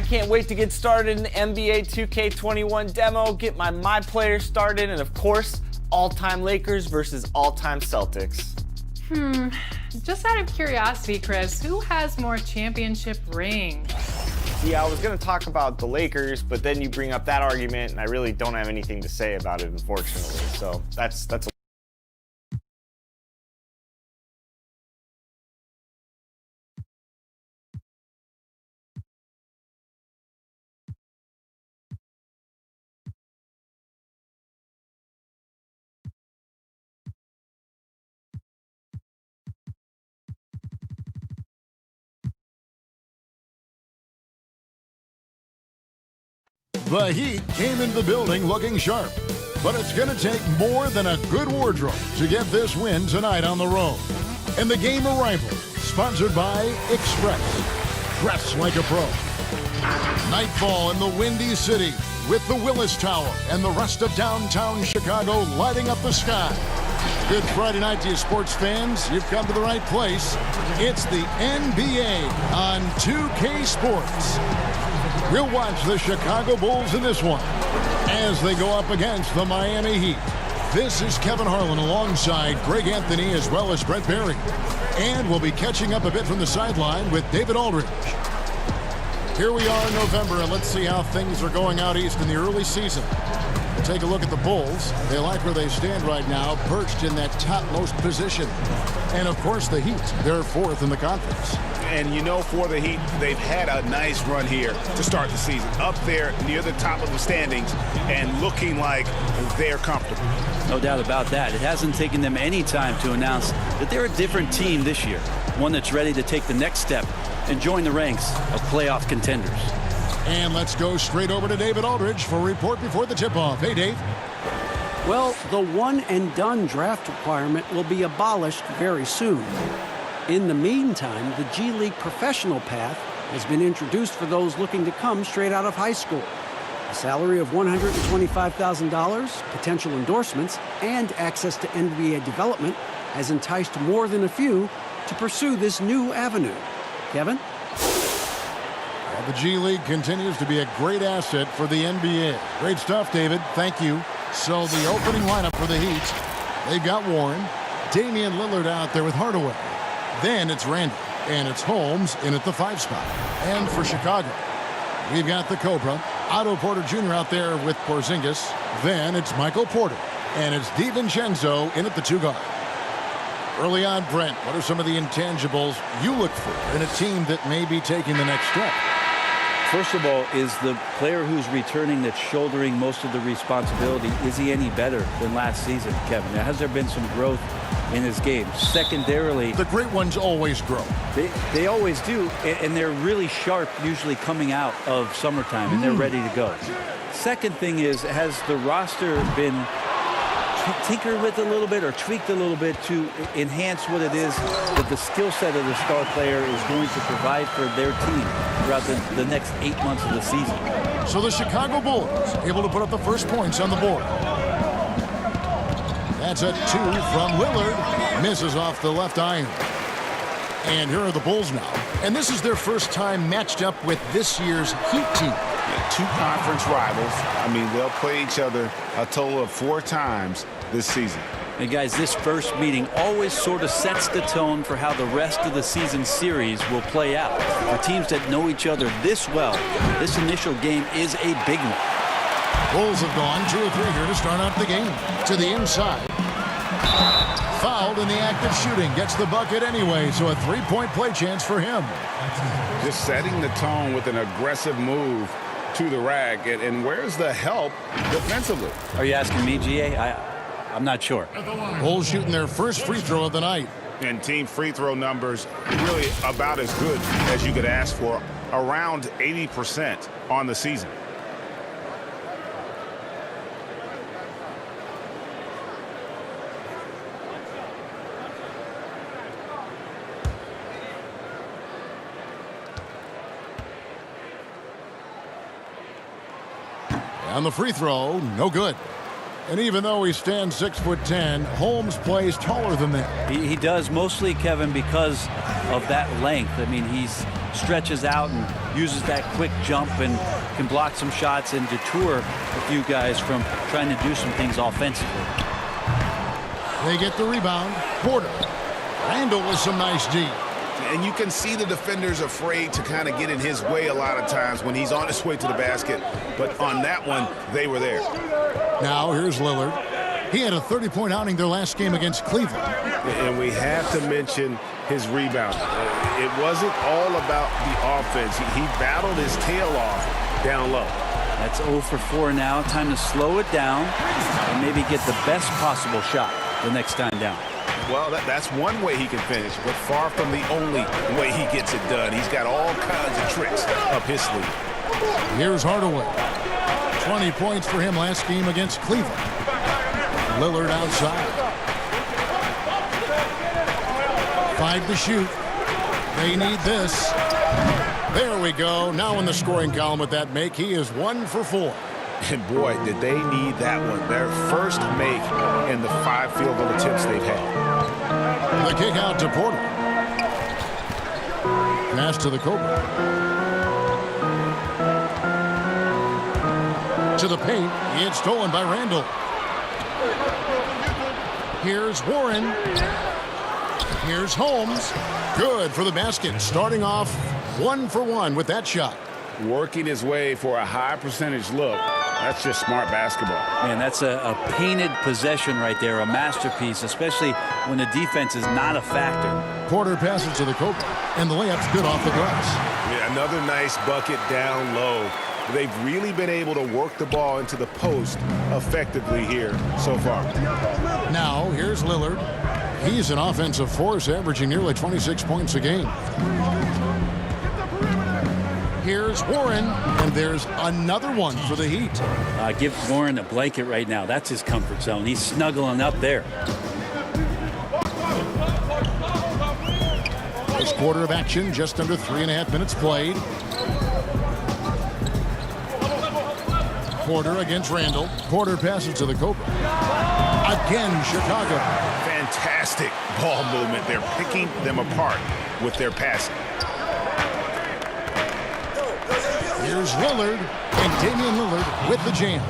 I can't wait to get started in the NBA 2K21 demo, get my players started, and of course, all-time Lakers versus all-time Celtics. Just out of curiosity, Chris, who has more championship rings? Yeah, I was going to talk about the Lakers, but then you bring up that argument, and I really don't have anything to say about it, unfortunately. So that's a The Heat came into the building looking sharp, but it's going to take more than a good wardrobe to get this win tonight on the road. And the game arrival, sponsored by Express. Dress like a pro. Nightfall in the Windy City with the Willis Tower and the rest of downtown Chicago lighting up the sky. Good Friday night to you sports fans. You've come to the right place. It's the NBA on 2K Sports. We'll watch the Chicago Bulls in this one as they go up against the Miami Heat. This is Kevin Harlan alongside Greg Anthony as well as Brett Barry. And we'll be catching up a bit from the sideline with David Aldridge. Here we are in November, and let's see how things are going out east in the early season. We'll take a look at the Bulls. They like where they stand right now, perched in that topmost position. And, of course, the Heat. They're fourth in the conference. And you know, for the Heat, they've had a nice run here to start the season. Up there near the top of the standings and looking like they're comfortable. No doubt about that. It hasn't taken them any time to announce that they're a different team this year. One that's ready to take the next step and join the ranks of playoff contenders. And let's go straight over to David Aldridge for a report before the tip-off. Hey, Dave. Well, the one-and-done draft requirement will be abolished very soon. In the meantime, the G League professional path has been introduced for those looking to come straight out of high school. A salary of $125,000, potential endorsements, and access to NBA development has enticed more than a few to pursue this new avenue. Kevin? Well, the G League continues to be a great asset for the NBA. Great stuff, David. Thank you. So the opening lineup for the Heat, they've got Warren, Damian Lillard out there with Hardaway. Then it's Randall, and it's Holmes in at the 5 spot. And for Chicago, we've got the Cobra, Otto Porter Jr. out there with Porzingis. Then it's Michael Porter, and it's DiVincenzo in at the 2 guard. Early on, Brent, what are some of the intangibles you look for in a team that may be taking the next step? First of all, is the player who's returning that's shouldering most of the responsibility, is he any better than last season, Kevin? Now, has there been some growth in his game? Secondarily, the great ones always grow. They always do, and they're really sharp usually coming out of summertime, and they're ready to go. Second thing is, has the roster been tinkered with a little bit or tweaked a little bit to enhance what it is that the skill set of the star player is going to provide for their team throughout the next 8 months of the season? So the Chicago Bulls able to put up the first points on the board. That's a 2 from Lillard. Misses off the left iron. And here are the Bulls now. And this is their first time matched up with this year's Heat team. Two conference rivals. I mean, they'll play each other a total of 4 times this season. And guys, this first meeting always sort of sets the tone for how the rest of the season series will play out. For teams that know each other this well, this initial game is a big one. Bulls have gone 2 or 3 here to start out the game. To the inside. Fouled in the act of shooting. Gets the bucket anyway, so a 3-point play chance for him. Just setting the tone with an aggressive move to the rack. And where's the help defensively? Are you asking me, GA? I'm not sure. Bulls shooting their first free throw of the night. And team free throw numbers really about as good as you could ask for. Around 80% on the season. On the free throw, no good. And even though he stands 6'10", Holmes plays taller than that. He does, mostly, Kevin, because of that length. I mean, he stretches out and uses that quick jump and can block some shots and deter a few guys from trying to do some things offensively. They get the rebound. Porter. Randall with some nice D. And you can see the defenders afraid to kind of get in his way a lot of times when he's on his way to the basket. But on that one, they were there. Now here's Lillard. He had a 30-point outing their last game against Cleveland. And we have to mention his rebound. It wasn't all about the offense. He battled his tail off down low. That's 0 for 4 now. Time to slow it down and maybe get the best possible shot the next time down. Well, that's one way he can finish, but far from the only way he gets it done. He's got all kinds of tricks up his sleeve. Here's Hardaway. 20 points for him last game against Cleveland. Lillard outside. 5 to shoot. They need this. There we go. Now in the scoring column with that make, he is 1 for 4. And boy, did they need that one. Their first make in the 5 field goal attempts they've had. The kick out to Porter. Pass to the Cobra. To the paint. It's stolen by Randall. Here's Warren. Here's Holmes. Good for the basket. Starting off 1 for 1 with that shot. Working his way for a high percentage look. That's just smart basketball. Man, that's a painted possession right there, a masterpiece, especially when the defense is not a factor. Porter passes to the Cobra, and the layup's good off the glass. Yeah, another nice bucket down low. They've really been able to work the ball into the post effectively here so far. Now, here's Lillard. He's an offensive force, averaging nearly 26 points a game. Here's Warren, and there's another one for the Heat. Give Warren a blanket right now. That's his comfort zone. He's snuggling up there. First quarter of action, just under 3.5 minutes played. Porter against Randall. Porter passes to the Cobra. Again, Chicago. Fantastic ball movement. They're picking them apart with their passing. Here's Lillard, and Damian Lillard with the jam.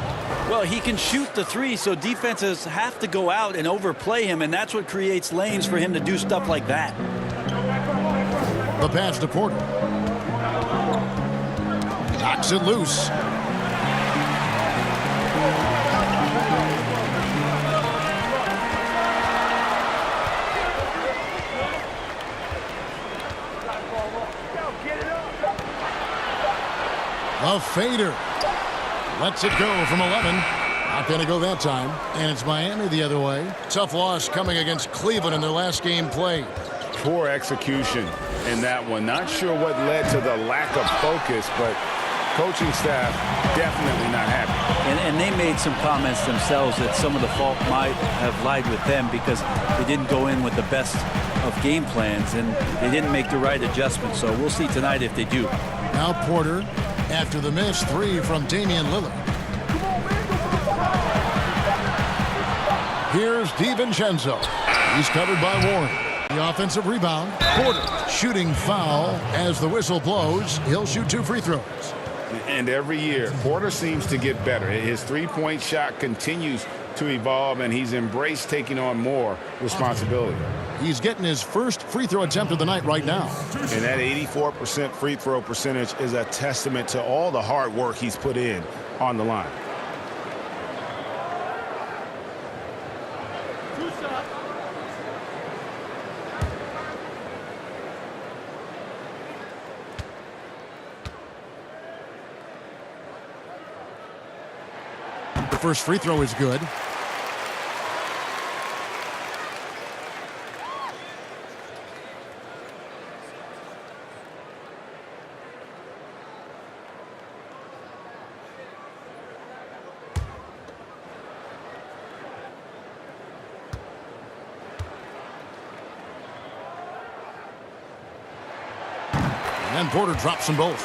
Well, he can shoot the 3, so defenses have to go out and overplay him, and that's what creates lanes for him to do stuff like that. The pass to Porter. Knocks it loose. A fader. Lets it go from 11. Not going to go that time. And it's Miami the other way. Tough loss coming against Cleveland in their last game played. Poor execution in that one. Not sure what led to the lack of focus, but coaching staff definitely not happy. And they made some comments themselves that some of the fault might have lied with them because they didn't go in with the best of game plans and they didn't make the right adjustments. So we'll see tonight if they do. Now Porter after the missed 3 from Damian Lillard. Here's DiVincenzo. He's covered by Warren. The offensive rebound. Porter shooting foul as the whistle blows. He'll shoot 2 free throws. And every year, Porter seems to get better. His three-point shot continues to evolve, and he's embraced taking on more responsibility. He's getting his first free throw attempt of the night right now. And that 84% free throw percentage is a testament to all the hard work he's put in on the line. The first free throw is good. And Porter drops them both.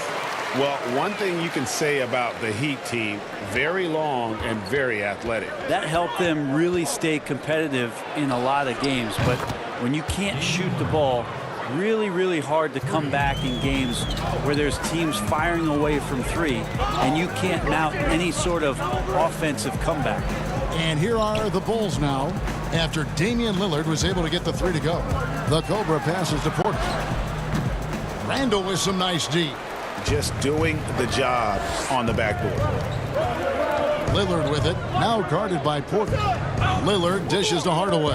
Well, one thing you can say about the Heat team, very long and very athletic. That helped them really stay competitive in a lot of games. But when you can't shoot the ball, really, really hard to come back in games where there's teams firing away from three and you can't mount any sort of offensive comeback. And here are the Bulls now after Damian Lillard was able to get the three to go. The Cobra passes to Porter. Randall with some nice D. Just doing the job on the backboard. Lillard with it, now guarded by Porter. Lillard dishes to Hardaway.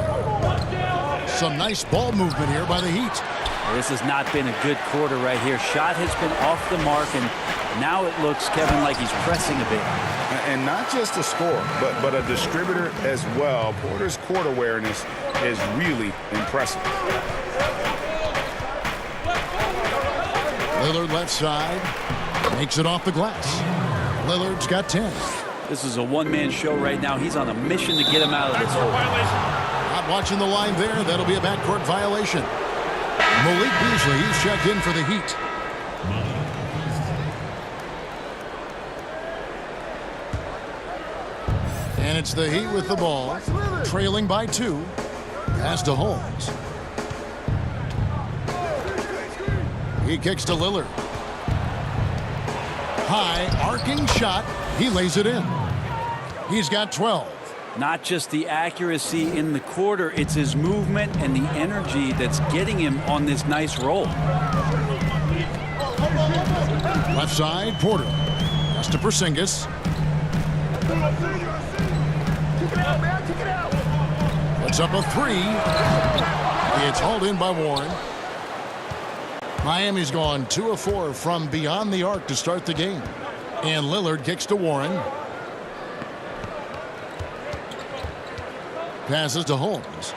Some nice ball movement here by the Heat. Well, this has not been a good quarter right here. Shot has been off the mark, and now it looks, Kevin, like he's pressing a bit. And not just a scorer, but a distributor as well. Porter's court awareness is really impressive. Lillard left side, makes it off the glass. Lillard's got 10. This is a one-man show right now. He's on a mission to get him out of this hole. Not watching the line there. That'll be a backcourt violation. Malik Beasley, he's checked in for the Heat. And it's the Heat with the ball, trailing by 2. Pass to Holmes. He kicks to Lillard. High, arcing shot. He lays it in. He's got 12. Not just the accuracy in the quarter, it's his movement and the energy that's getting him on this nice roll. Left side, Porter. Pass to Porzingis. Puts up a 3. It's hauled in by Warren. Miami's gone 2 of 4 from beyond the arc to start the game. And Lillard kicks to Warren. Passes to Holmes.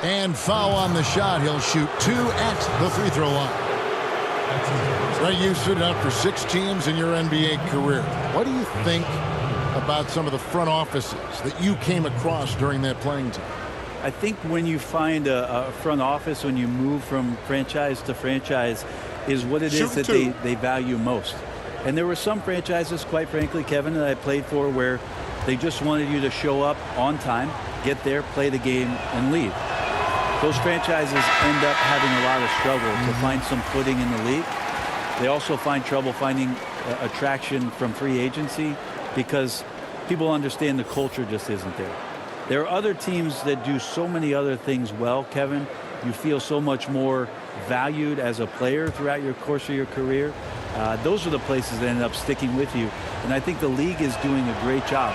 And foul on the shot. He'll shoot 2 at the free throw line. Right, you stood up for 6 teams in your NBA career. What do you think about some of the front offices that you came across during that playing time? I think when you find a front office, when you move from franchise to franchise, is what it is that they value most. And there were some franchises, quite frankly, Kevin, that I played for where they just wanted you to show up on time, get there, play the game, and leave. Those franchises end up having a lot of struggle to find some footing in the league. They also find trouble finding attraction from free agency because people understand the culture just isn't there. There are other teams that do so many other things well, Kevin. You feel so much more valued as a player throughout your course of your career. Those are the places that end up sticking with you. And I think the league is doing a great job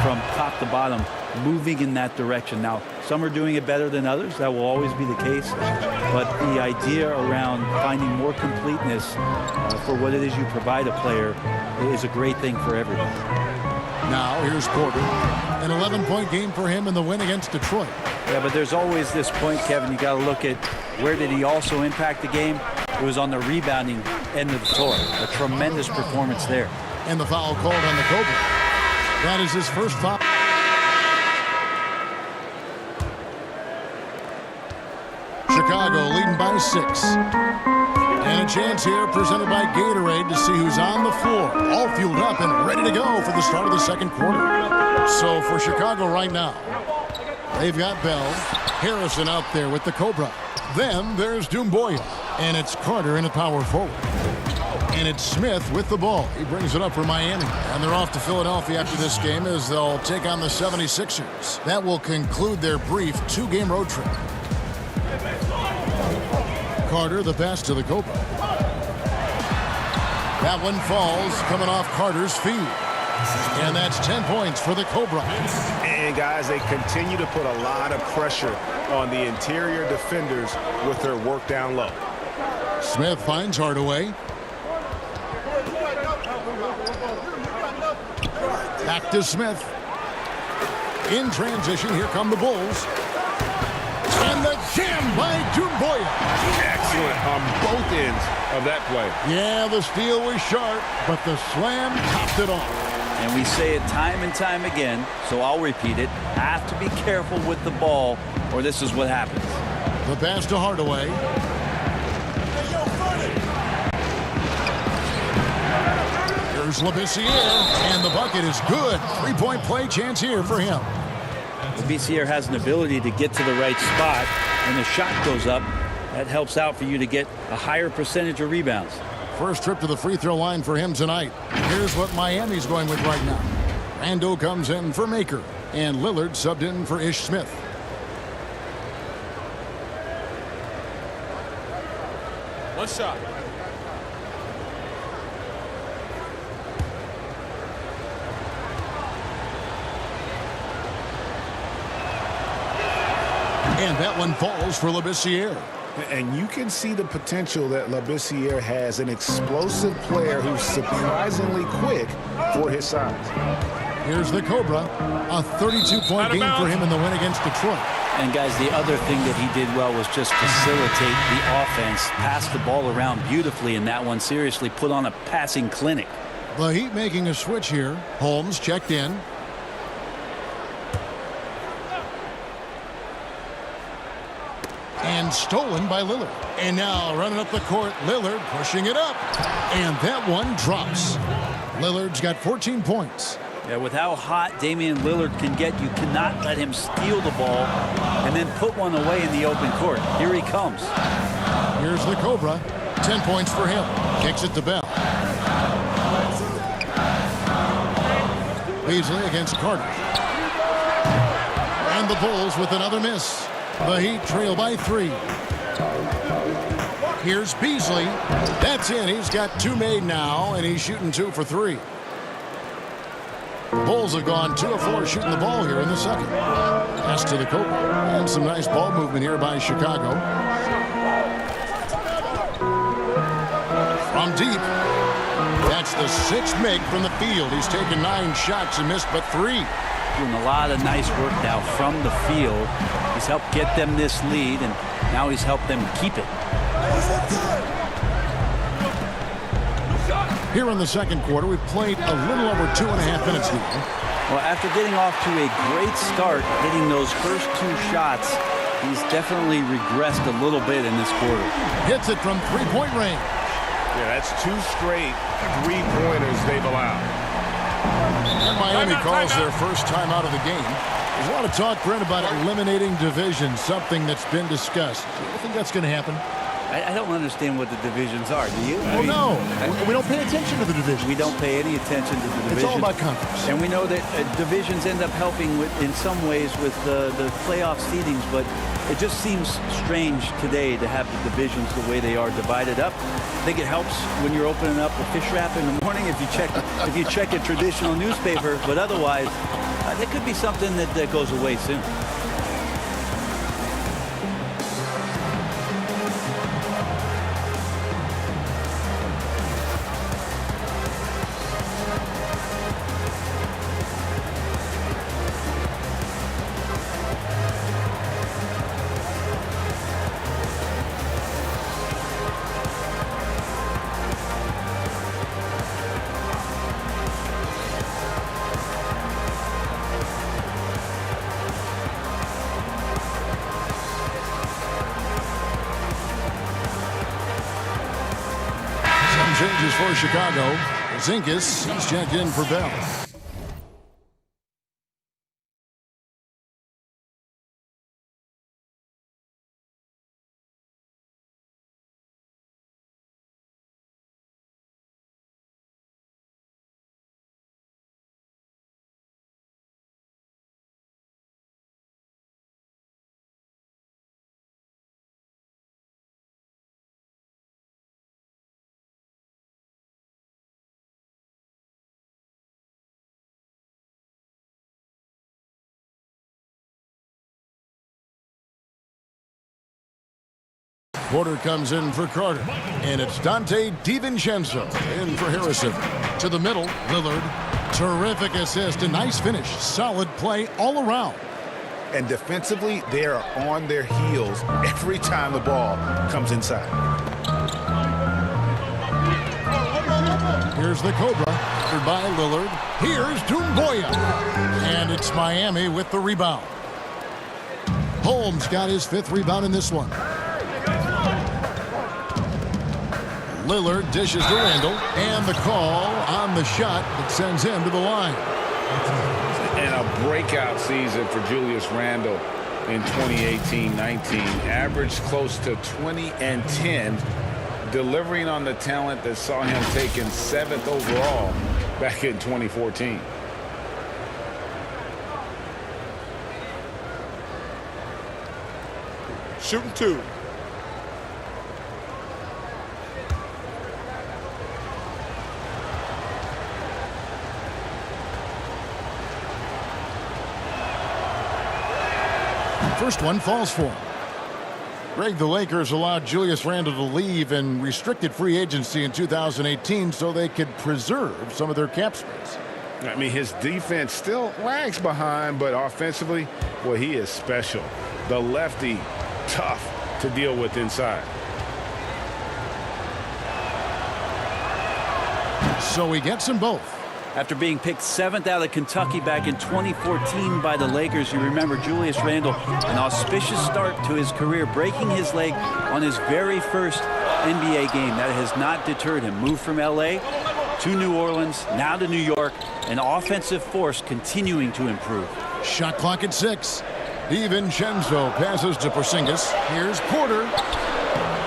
from top to bottom, moving in that direction. Now, some are doing it better than others. That will always be the case. But the idea around finding more completeness for what it is you provide a player is a great thing for everyone. Now, here's Porter. An 11-point game for him in the win against Detroit. Yeah, but there's always this point, Kevin. You got to look at where did he also impact the game. It was on the rebounding end of the floor. A tremendous performance there. And the foul called on the Cobra. That is his first foul. Chicago leading by 6. And a chance here presented by Gatorade to see who's on the floor. All fueled up and ready to go for the start of the second quarter. So for Chicago right now, they've got Bell, Harrison out there with the Cobra. Then there's Doumbouya. And it's Carter in a power forward. And it's Smith with the ball. He brings it up for Miami. And they're off to Philadelphia after this game as they'll take on the 76ers. That will conclude their brief 2-game road trip. Carter, the pass to the Cobra. That one falls, coming off Carter's feet. And that's 10 points for the Cobra. And guys, they continue to put a lot of pressure on the interior defenders with their work down low. Smith finds Hardaway. Back to Smith. In transition, here come the Bulls. And the jam by Doumbouya. Excellent on both ends of that play. Yeah, the steal was sharp, but the slam topped it off. And we say it time and time again, so I'll repeat it. Have to be careful with the ball, or this is what happens. The pass to Hardaway. Here's Labissiere, and the bucket is good. Three-point play chance here for him. Labissiere has an ability to get to the right spot. When the shot goes up, that helps out for you to get a higher percentage of rebounds. First trip to the free throw line for him tonight. Here's what Miami's going with right now. Randall comes in for Maker, and Lillard subbed in for Ish Smith. One shot. And that one falls for Labissiere. And you can see the potential that Labissiere has, an explosive player who's surprisingly quick for his size. Here's the Cobra. A 32-point game for him in the win against Detroit. And guys, the other thing that he did well was just facilitate the offense, pass the ball around beautifully in that one. Seriously, put on a passing clinic. The Heat making a switch here. Holmes checked in. And stolen by Lillard. And now running up the court, Lillard pushing it up. And that one drops. Lillard's got 14 points. Yeah, with how hot Damian Lillard can get, you cannot let him steal the ball and then put one away in the open court. Here he comes. Here's the Cobra. 10 points for him. Kicks it to Bell. Beasley against Carter. And the Bulls with another miss. The Heat trail by 3. Here's Beasley. That's in. He's got 2 made now, and he's shooting 2 for 3. Bulls have gone 2 of 4 shooting the ball here in the second. Pass to the Cobra. And some nice ball movement here by Chicago. From deep. That's the 6th make from the field. He's taken 9 shots and missed but 3. Doing a lot of nice work now from the field. He's helped get them this lead, and now he's helped them keep it. Here in the second quarter, we've played a little over 2.5 minutes here. Well, after getting off to a great start, hitting those first 2 shots, he's definitely regressed a little bit in this quarter. Hits it from 3-point range. Yeah, that's 2 straight 3-pointers they've allowed. And Miami calls their first time out of the game. There's a lot of talk, Brent, about eliminating divisions, something that's been discussed. Do you think that's going to happen? I don't understand what the divisions are. Do you? Well, no. We don't pay attention to the divisions. We don't pay any attention to the divisions. It's all about conference. And we know that divisions end up helping in some ways with the playoff seedings, but it just seems strange today to have the divisions the way they are divided up. I think it helps when you're opening up a fish wrap in the morning if you check a traditional newspaper, but otherwise, there could be something that goes away soon. Changes for Chicago. Zinkas, he's checked in for Bell. Porter comes in for Carter. And it's Dante DiVincenzo in for Harrison. To the middle, Lillard. Terrific assist, a nice finish. Solid play all around. And defensively, they are on their heels every time the ball comes inside. Here's the Cobra, covered by Lillard. Here's Doumbouya. And it's Miami with the rebound. Holmes got his 5th rebound in this one. Lillard dishes to Randle, and the call on the shot that sends him to the line. And a breakout season for Julius Randle in 2018-19. Averaged close to 20 and 10, delivering on the talent that saw him taken 7th overall back in 2014. Shooting 2. First one falls for him. Greg, the Lakers allowed Julius Randle to leave in restricted free agency in 2018 so they could preserve some of their cap space. I mean, his defense still lags behind, but offensively, well, he is special. The lefty, tough to deal with inside. So he gets them both. After being picked 7th out of Kentucky back in 2014 by the Lakers, you remember Julius Randle, an auspicious start to his career, breaking his leg on his very first NBA game. That has not deterred him. Moved from LA to New Orleans, now to New York, an offensive force continuing to improve. Shot clock at 6. DiVincenzo passes to Porzingis. Here's Porter.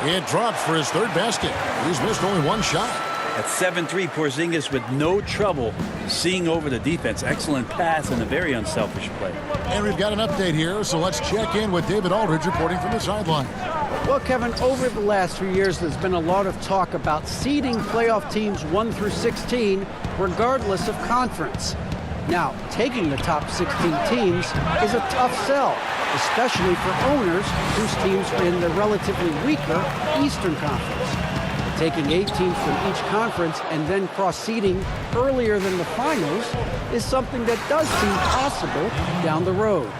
It drops for his 3rd basket. He's missed only 1 shot. At 7-3, Porzingis with no trouble seeing over the defense. Excellent pass and a very unselfish play. And we've got an update here, so let's check in with David Aldridge reporting from the sideline. Well, Kevin, over the last few years, there's been a lot of talk about seeding playoff teams 1 through 16, regardless of conference. Now, taking the top 16 teams is a tough sell, especially for owners whose teams are in the relatively weaker Eastern Conference. Taking 8 teams from each conference and then cross-seeding earlier than the finals is something that does seem possible down the road.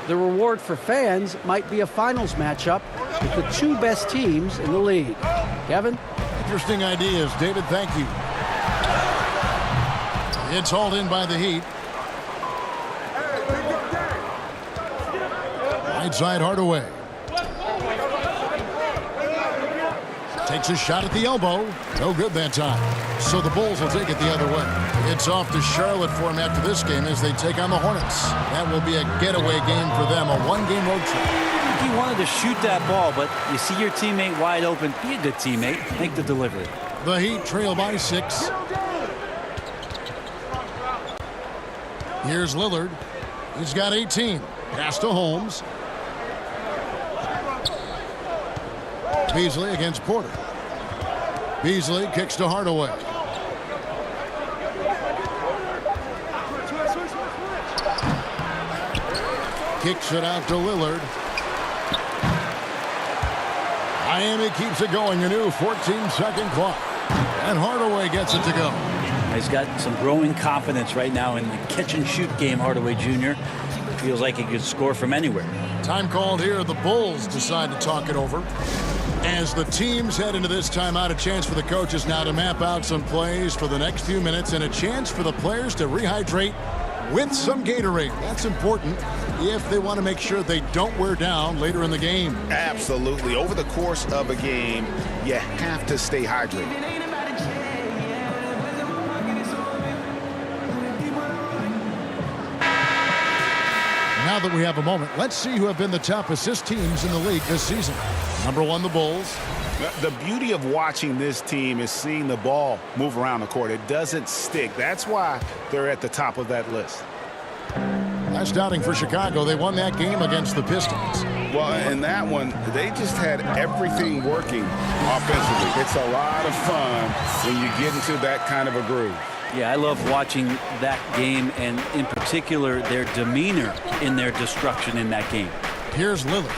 The reward for fans might be a finals matchup with the 2 best teams in the league. Kevin? Interesting ideas, David. Thank you. It's hauled in by the Heat. Right side Hardaway. Takes a shot at the elbow. No good that time. So the Bulls will take it the other way. It's off to Charlotte for him after this game as they take on the Hornets. That will be a getaway game for them, a 1-game road trip. He wanted to shoot that ball, but you see your teammate wide open. Be a good teammate. Make the delivery. The Heat trail by 6. Here's Lillard. He's got 18. Pass to Holmes. Beasley against Porter. Beasley kicks to Hardaway. Kicks it out to Lillard. Miami keeps it going. A new 14-second clock. And Hardaway gets it to go. He's got some growing confidence right now in the catch-and-shoot game, Hardaway Jr. Feels like he could score from anywhere. Time called here. The Bulls decide to talk it over. As the teams head into this timeout, a chance for the coaches now to map out some plays for the next few minutes and a chance for the players to rehydrate with some Gatorade. That's important if they want to make sure they don't wear down later in the game. Absolutely. Over the course of a game, you have to stay hydrated. Now that we have a moment, let's see who have been the top assist teams in the league this season. Number 1, the Bulls. The beauty of watching this team is seeing the ball move around the court. It doesn't stick. That's why they're at the top of that list. Last outing for Chicago, they won that game against the Pistons. Well, in that one, they just had everything working offensively. It's a lot of fun when you get into that kind of a groove. Yeah, I love watching that game, and in particular, their demeanor in their destruction in that game. Here's Lillard.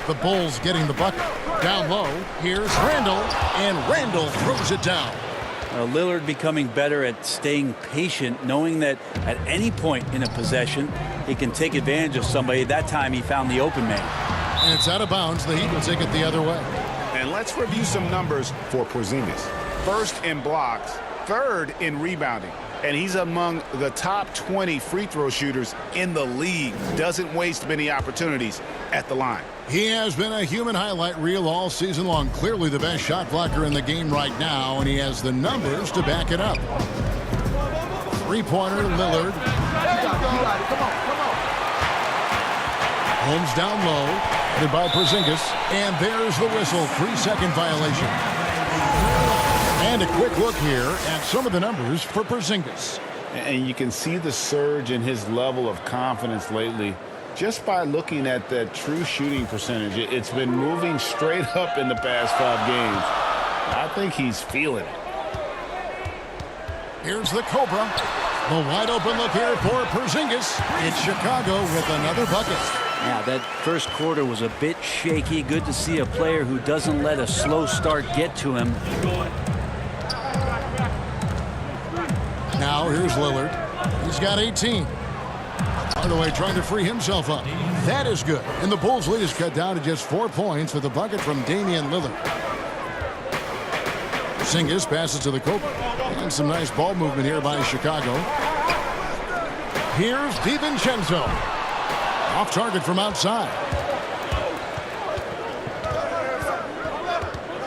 The Bulls getting the bucket. Down low, here's Randle, and Randle throws it down. Lillard becoming better at staying patient, knowing that at any point in a possession, he can take advantage of somebody. That time he found the open man. And it's out of bounds. The Heat will take it the other way. And let's review some numbers for Porzingis. First in blocks, third in rebounding. and he's among the top 20 free throw shooters in the league. Doesn't waste many opportunities at the line. He has been a human highlight reel all season long. Clearly the best shot blocker in the game right now, and he has the numbers to back it up. Three-pointer, Lillard. Holmes down low, headed by Porzingis, and there's the whistle. 3-second violation. And a quick look here at some of the numbers for Porzingis. And you can see the surge in his level of confidence lately just by looking at that true shooting percentage. It's been moving straight up in the past 5 games. I think he's feeling it. Here's the Cobra. The wide open look here for Porzingis. It's Chicago with another bucket. Yeah, that first quarter was a bit shaky. Good to see a player who doesn't let a slow start get to him. Now here's Lillard. He's got 18. Hardaway trying to free himself up. That is good. And the Bulls' lead is cut down to just 4 points with the bucket from Damian Lillard. Porzingis passes to the Cobra. And some nice ball movement here by Chicago. Here's DiVincenzo. Off target from outside.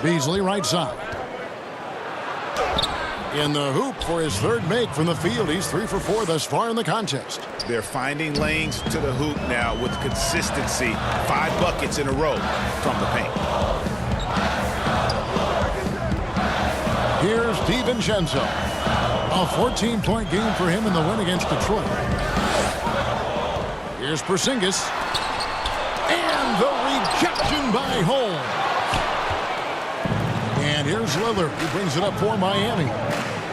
Beasley right side. In the hoop for his third make from the field. He's 3 for 4 thus far in the contest. They're finding lanes to the hoop now with consistency. 5 buckets in a row from the paint. Here's DiVincenzo. A 14-point game for him in the win against Detroit. Here's Porzingis. And the rejection by Holmes. And here's Lillard, who brings it up for Miami.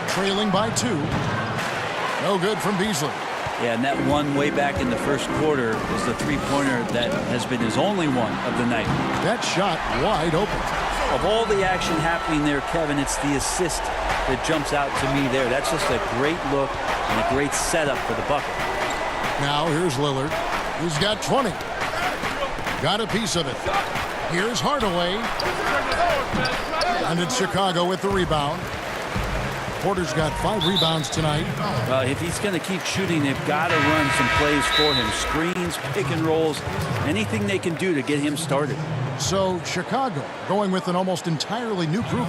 Trailing by 2. No good from Beasley. Yeah, and that one way back in the first quarter is the three-pointer that has been his only one of the night. That shot wide open. Of all the action happening there, Kevin, it's the assist that jumps out to me there. That's just a great look and a great setup for the bucket. Now here's Lillard. He's got 20. Got a piece of it. Here's Hardaway. And it's Chicago with the rebound. Porter's got 5 rebounds tonight. Well, if he's going to keep shooting, they've got to run some plays for him. Screens, pick and rolls, anything they can do to get him started. So Chicago going with an almost entirely new group.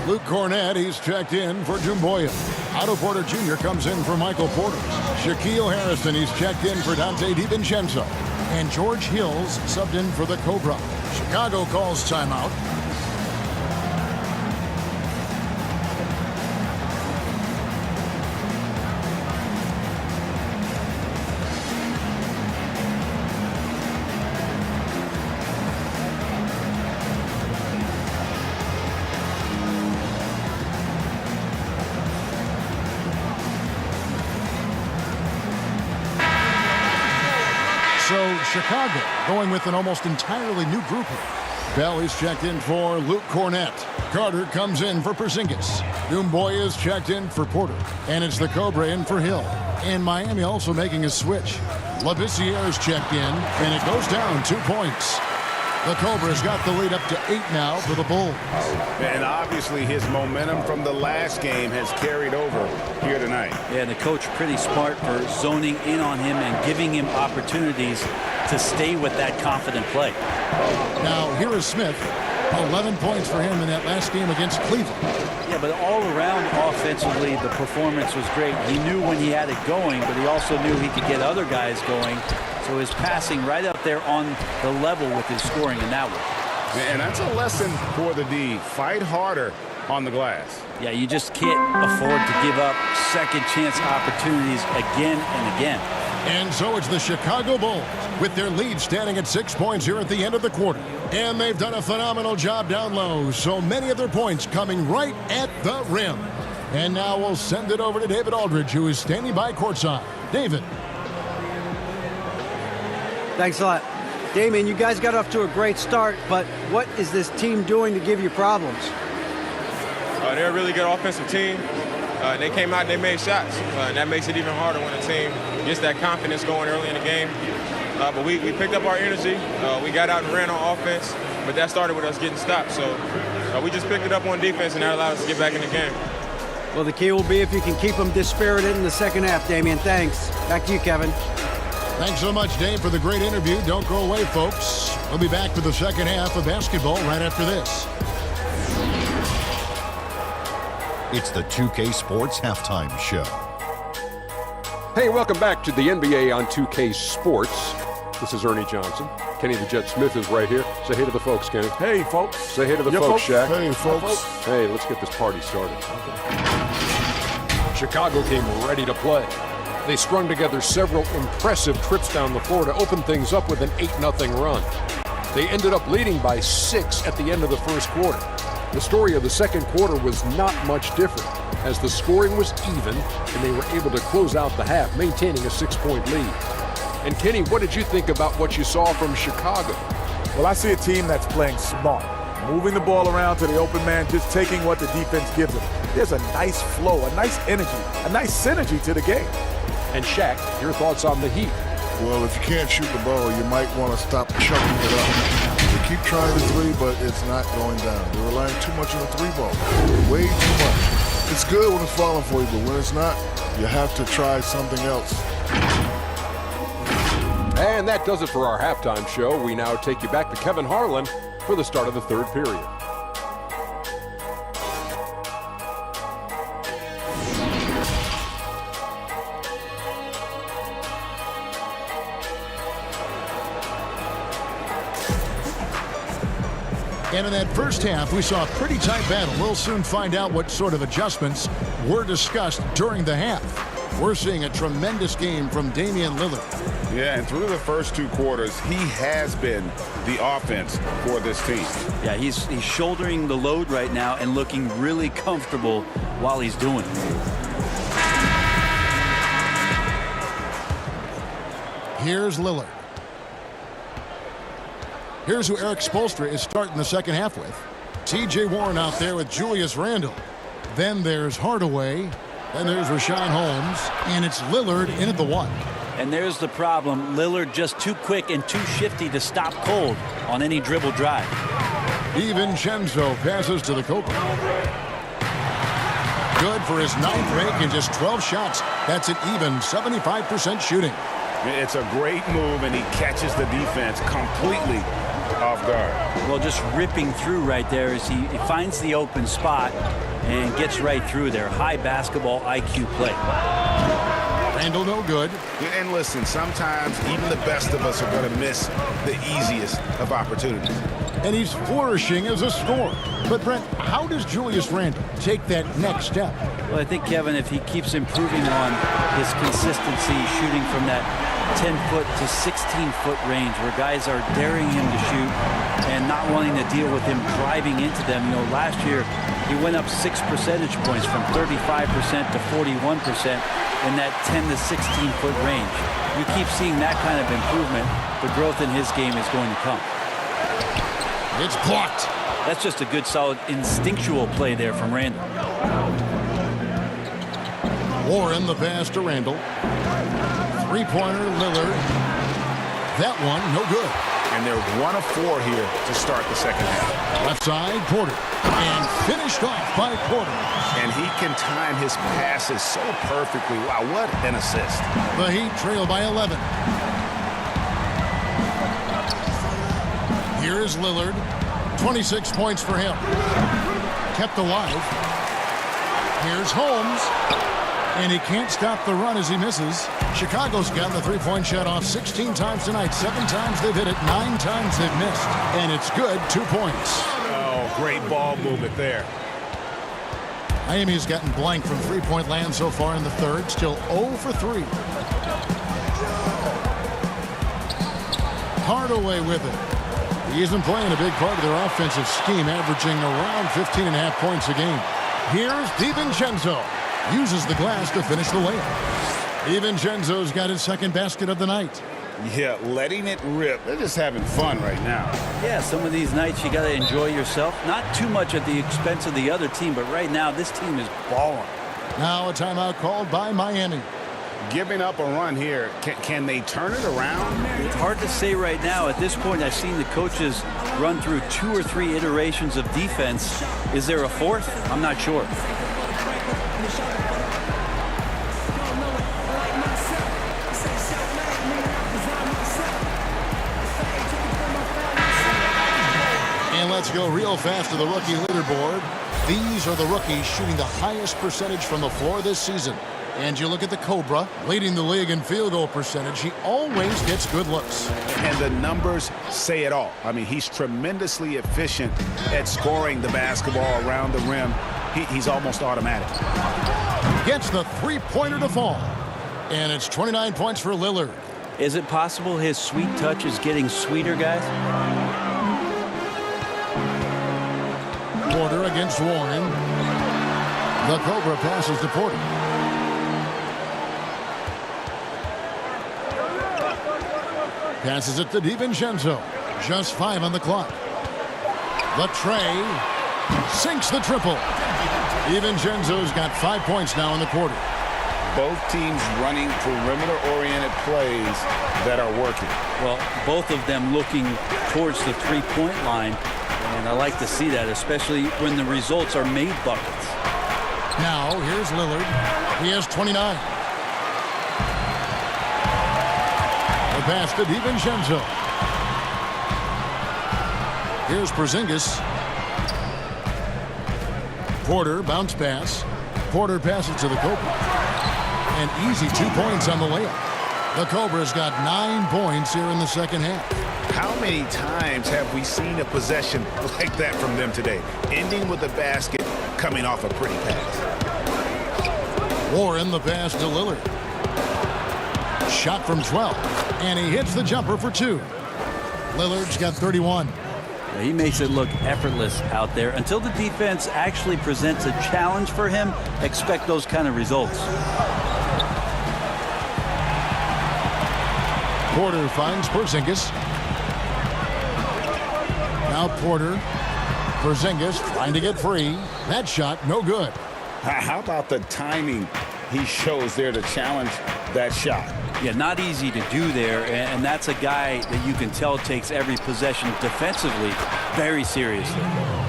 Luke Cornett, he's checked in for Doumbouya. Otto Porter Jr. comes in for Michael Porter. Shaquille Harrison, he's checked in for Dante DiVincenzo. And George Hills subbed in for the Cobra. Chicago calls timeout. So Chicago going with an almost entirely new group. Bell is checked in for Luke Cornett. Carter comes in for Porzingis. Doumbouya is checked in for Porter. And it's the Cobra in for Hill. And Miami also making a switch. Labissiere is checked in, and it goes down 2 points. The Cobra's got the lead up to 8 now for the Bulls. And obviously his momentum from the last game has carried over here tonight. Yeah, and the coach pretty smart for zoning in on him and giving him opportunities to stay with that confident play. Now here is Smith. 11 points for him in that last game against Cleveland. Yeah, but all around offensively, the performance was great. He knew when he had it going, but he also knew he could get other guys going. So his passing right up there on the level with his scoring in that one. And that's a lesson for the D. Fight harder on the glass. Yeah, you just can't afford to give up second chance opportunities again and again. And so it's the Chicago Bulls with their lead standing at 6 points here at the end of the quarter. And they've done a phenomenal job down low. So many of their points coming right at the rim. And now we'll send it over to David Aldridge, who is standing by courtside. David. Thanks a lot. Damian, you guys got off to a great start, but what is this team doing to give you problems? They're a really good offensive team. They came out and they made shots. And that makes it even harder when the team gets that confidence going early in the game. But we picked up our energy. We got out and ran on offense, but that started with us getting stopped. So we just picked it up on defense, and that allowed us to get back in the game. Well, the key will be if you can keep them dispirited in the second half, Damian. Thanks. Back to you, Kevin. Thanks so much, Dave, for the great interview. Don't go away, folks. We'll be back with the second half of basketball right after this. It's the 2K Sports Halftime Show. Hey, welcome back to the NBA on 2K Sports. This is Ernie Johnson. Kenny the Jet Smith is right here. Say hey to the folks, Kenny. Hey, folks. Say hey to the folks, Shaq. Hey, folks. Hey, let's get this party started. Chicago came ready to play. They strung together several impressive trips down the floor to open things up with an 8-0 run. They ended up leading by 6 at the end of the first quarter. The story of the second quarter was not much different, as the scoring was even and they were able to close out the half, maintaining a 6-point lead. And Kenny, what did you think about what you saw from Chicago? Well, I see a team that's playing smart, moving the ball around to the open man, just taking what the defense gives them. There's a nice flow, a nice energy, a nice synergy to the game. And Shaq, your thoughts on the Heat? Well, if you can't shoot the ball, you might want to stop chucking it up. They keep trying the three, but it's not going down. They're relying too much on the three ball, way too much. It's good when it's falling for you, but when it's not, you have to try something else. And that does it for our halftime show. We now take you back to Kevin Harlan for the start of the third period. And in that first half, we saw a pretty tight battle. We'll soon find out what sort of adjustments were discussed during the half. We're seeing a tremendous game from Damian Lillard. Yeah, and through the first 2 quarters, he has been the offense for this team. Yeah, he's shouldering the load right now and looking really comfortable while he's doing it. Here's Lillard. Here's who Eric Spoelstra is starting the second half with. T.J. Warren out there with Julius Randle. Then there's Hardaway. Then there's Rashawn Holmes. And it's Lillard in at the 1. And there's the problem. Lillard just too quick and too shifty to stop cold on any dribble drive. DiVincenzo passes to the Copa. Good for his 9th rake and just 12 shots. That's an even 75% shooting. It's a great move, and he catches the defense completely off guard. Well, just ripping through right there as he finds the open spot and gets right through there. High basketball IQ play. Randle no good. And listen, sometimes even the best of us are going to miss the easiest of opportunities. And he's flourishing as a scorer. But, Brent, how does Julius Randle take that next step? Well, I think, Kevin, if he keeps improving on his consistency, shooting from that 10-foot to 16-foot range where guys are daring him to shoot and not wanting to deal with him driving into them. You know, last year he went up 6 percentage points from 35% to 41% in that 10 to 16-foot range. You keep seeing that kind of improvement, the growth in his game is going to come. It's blocked. That's just a good, solid, instinctual play there from Randle. Warren the pass to Randle. Three-pointer, Lillard. That one, no good. And they're 1 of 4 here to start the second half. Left side, Porter. And finished off by Porter. And he can time his passes so perfectly. Wow, what an assist. The Heat trail by 11. Here is Lillard. 26 points for him. Kept alive. Here's Holmes. And he can't stop the run as he misses. Chicago's gotten the three-point shot off 16 times tonight. 7 times they've hit it. 9 times they've missed. And it's good. 2 points. Oh, great ball movement there. Miami's gotten blank from three-point land so far in the third. Still 0 for 3. Hardaway with it. He isn't playing a big part of their offensive scheme, averaging around 15.5 points a game. Here's DiVincenzo. Uses the glass to finish the layup. DiVincenzo's got his second basket of the night. Yeah, letting it rip. They're just having fun right now. Yeah, some of these nights you got to enjoy yourself. Not too much at the expense of the other team, but right now this team is balling. Now a timeout called by Miami. Giving up a run here. Can they turn it around? It's hard to say right now. At this point, I've seen the coaches run through 2 or 3 iterations of defense. Is there a fourth? I'm not sure. real fast to the rookie leaderboard. These are the rookies shooting the highest percentage from the floor this season. And you look at the Cobra, leading the league in field goal percentage. He always gets good looks. And the numbers say it all. I mean, he's tremendously efficient at scoring the basketball around the rim. He's almost automatic. Gets the three-pointer to fall. And it's 29 points for Lillard. Is it possible his sweet touch is getting sweeter, guys? Porter against Warren. The Cobra passes to Porter. Passes it to DiVincenzo. Just 5 on the clock. The tray. Sinks the triple. DiVincenzo's got 5 points now in the quarter. Both teams running perimeter-oriented plays that are working. Well, both of them looking towards the three-point line. And I like to see that, especially when the results are made buckets. Now, here's Lillard. He has 29. The pass to DiVincenzo. Here's Porzingis. Porter, bounce pass. Porter passes to the Cobra. An easy 2 points on the layup. The Cobra's got 9 points here in the second half. How many times have we seen a possession like that from them today? Ending with a basket, coming off a pretty pass. Warren, the pass to Lillard. Shot from 12. And he hits the jumper for 2. Lillard's got 31. He makes it look effortless out there. Until the defense actually presents a challenge for him, expect those kind of results. Porter finds Porzingis. Now Porter. Porzingis trying to get free. That shot, no good. How about the timing he shows there to challenge that shot? Yeah, not easy to do there, and that's a guy that you can tell takes every possession defensively very seriously.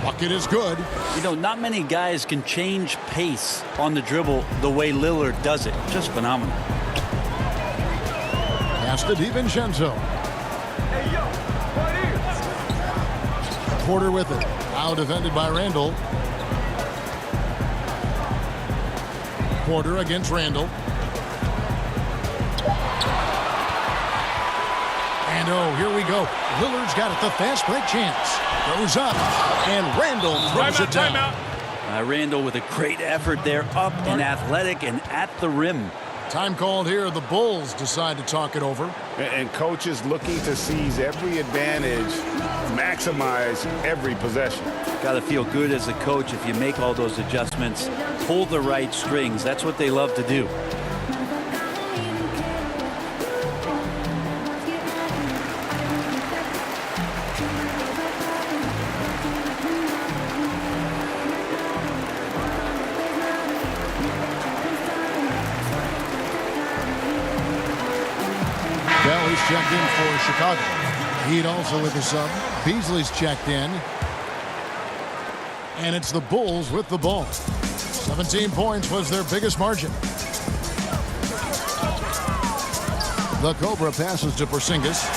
Bucket is good. You know, not many guys can change pace on the dribble the way Lillard does it. Just phenomenal. Pass to DiVincenzo. Porter with it. Now defended by Randall. Porter against Randall. And oh, here we go. Lillard's got it. The fast break chance. Goes up. And Randall throws it down. Randall with a great effort there. Up and athletic and at the rim. Time called here. The Bulls decide to talk it over. And coaches looking to seize every advantage, maximize every possession. Got to feel good as a coach if you make all those adjustments. Pull the right strings. That's what they love to do. Kelly's checked in for Chicago. Heat also with the sub. Beasley's checked in. And it's the Bulls with the ball. 17 points was their biggest margin. The Cobra passes to Porzingis.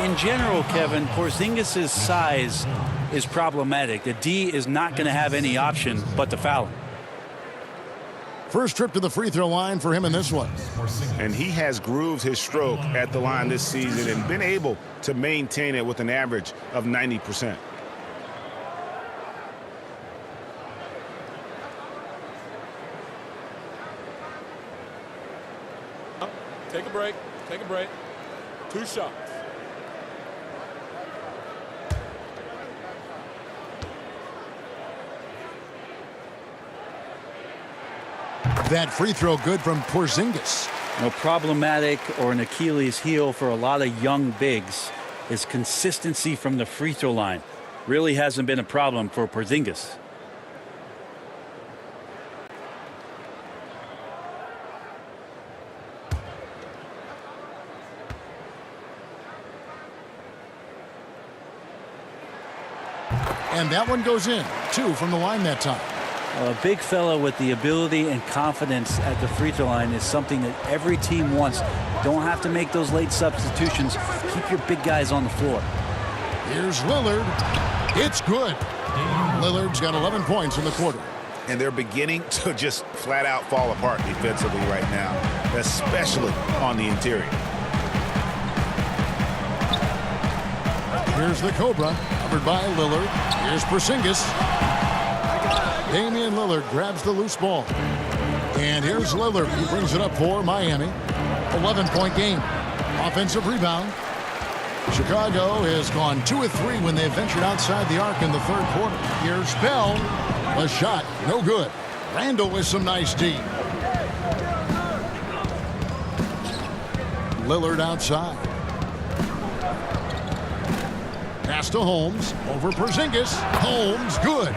In general, Kevin, Porzingis' size is problematic. The D is not going to have any option but to foul him. First trip to the free throw line for him in this one. And he has grooved his stroke at the line this season and been able to maintain it with an average of 90%. Take a break. Take a break. 2 shots. That free throw good from Porzingis. No, problematic or an Achilles heel for a lot of young bigs is consistency from the free throw line. Really hasn't been a problem for Porzingis. And that one goes in. 2 from the line that time. A big fella with the ability and confidence at the free throw line is something that every team wants. Don't have to make those late substitutions. Keep your big guys on the floor. Here's Lillard. It's good. Lillard's got 11 points in the quarter. And they're beginning to just flat out fall apart defensively right now, especially on the interior. Here's the Cobra, covered by Lillard. Here's Porzingis. Damian Lillard grabs the loose ball. And here's Lillard. He brings it up for Miami. 11-point game. Offensive rebound. Chicago has gone 2 of 3 when they ventured outside the arc in the third quarter. Here's Bell. A shot, no good. Randall with some nice D. Lillard outside. Pass to Holmes. Over Porzingis. Holmes, good.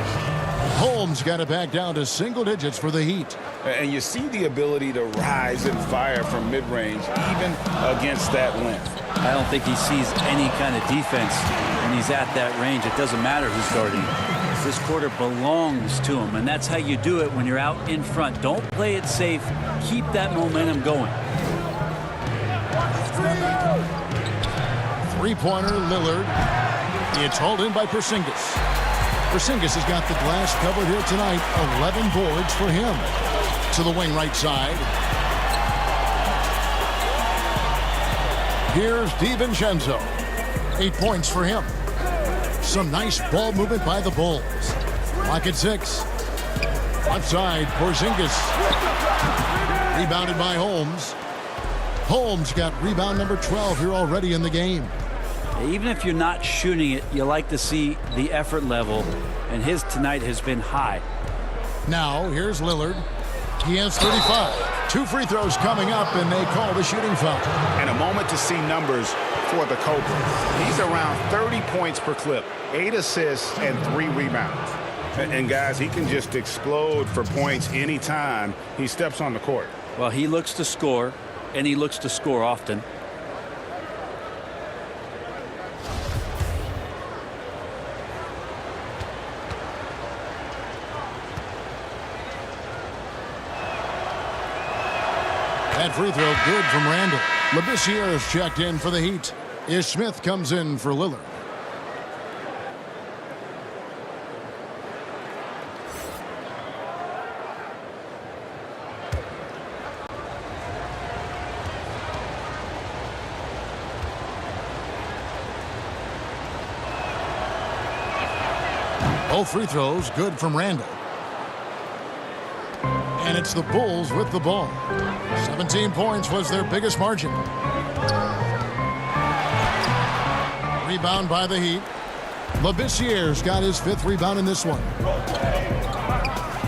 Holmes got it back down to single digits for the Heat. And you see the ability to rise and fire from mid-range, even against that length. I don't think he sees any kind of defense when he's at that range. It doesn't matter who's guarding. This quarter belongs to him, and that's how you do it when you're out in front. Don't play it safe. Keep that momentum going. Three-pointer, Lillard. It's hauled in by Porzingis. Porzingis has got the glass covered here tonight. 11 boards for him. To the wing right side. Here's DiVincenzo. 8 points for him. Some nice ball movement by the Bulls. Lock at 6. Outside, Porzingis. Rebounded by Holmes. Holmes got rebound number 12 here already in the game. Even if you're not shooting it, you like to see the effort level, and his tonight has been high. Now, here's Lillard. He has 35. 2 free throws coming up, and they call the shooting foul. And a moment to see numbers for the Cobra. He's around 30 points per clip, 8 assists, and 3 rebounds. And guys, he can just explode for points anytime he steps on the court. Well, he looks to score, and he looks to score often. That free throw good from Randall. Labissiere is checked in for the Heat. Ish Smith comes in for Lillard. Both free throws good from Randall. And it's the Bulls with the ball. 17 points was their biggest margin. Rebound by the Heat. Labissiere's got his 5th rebound in this one.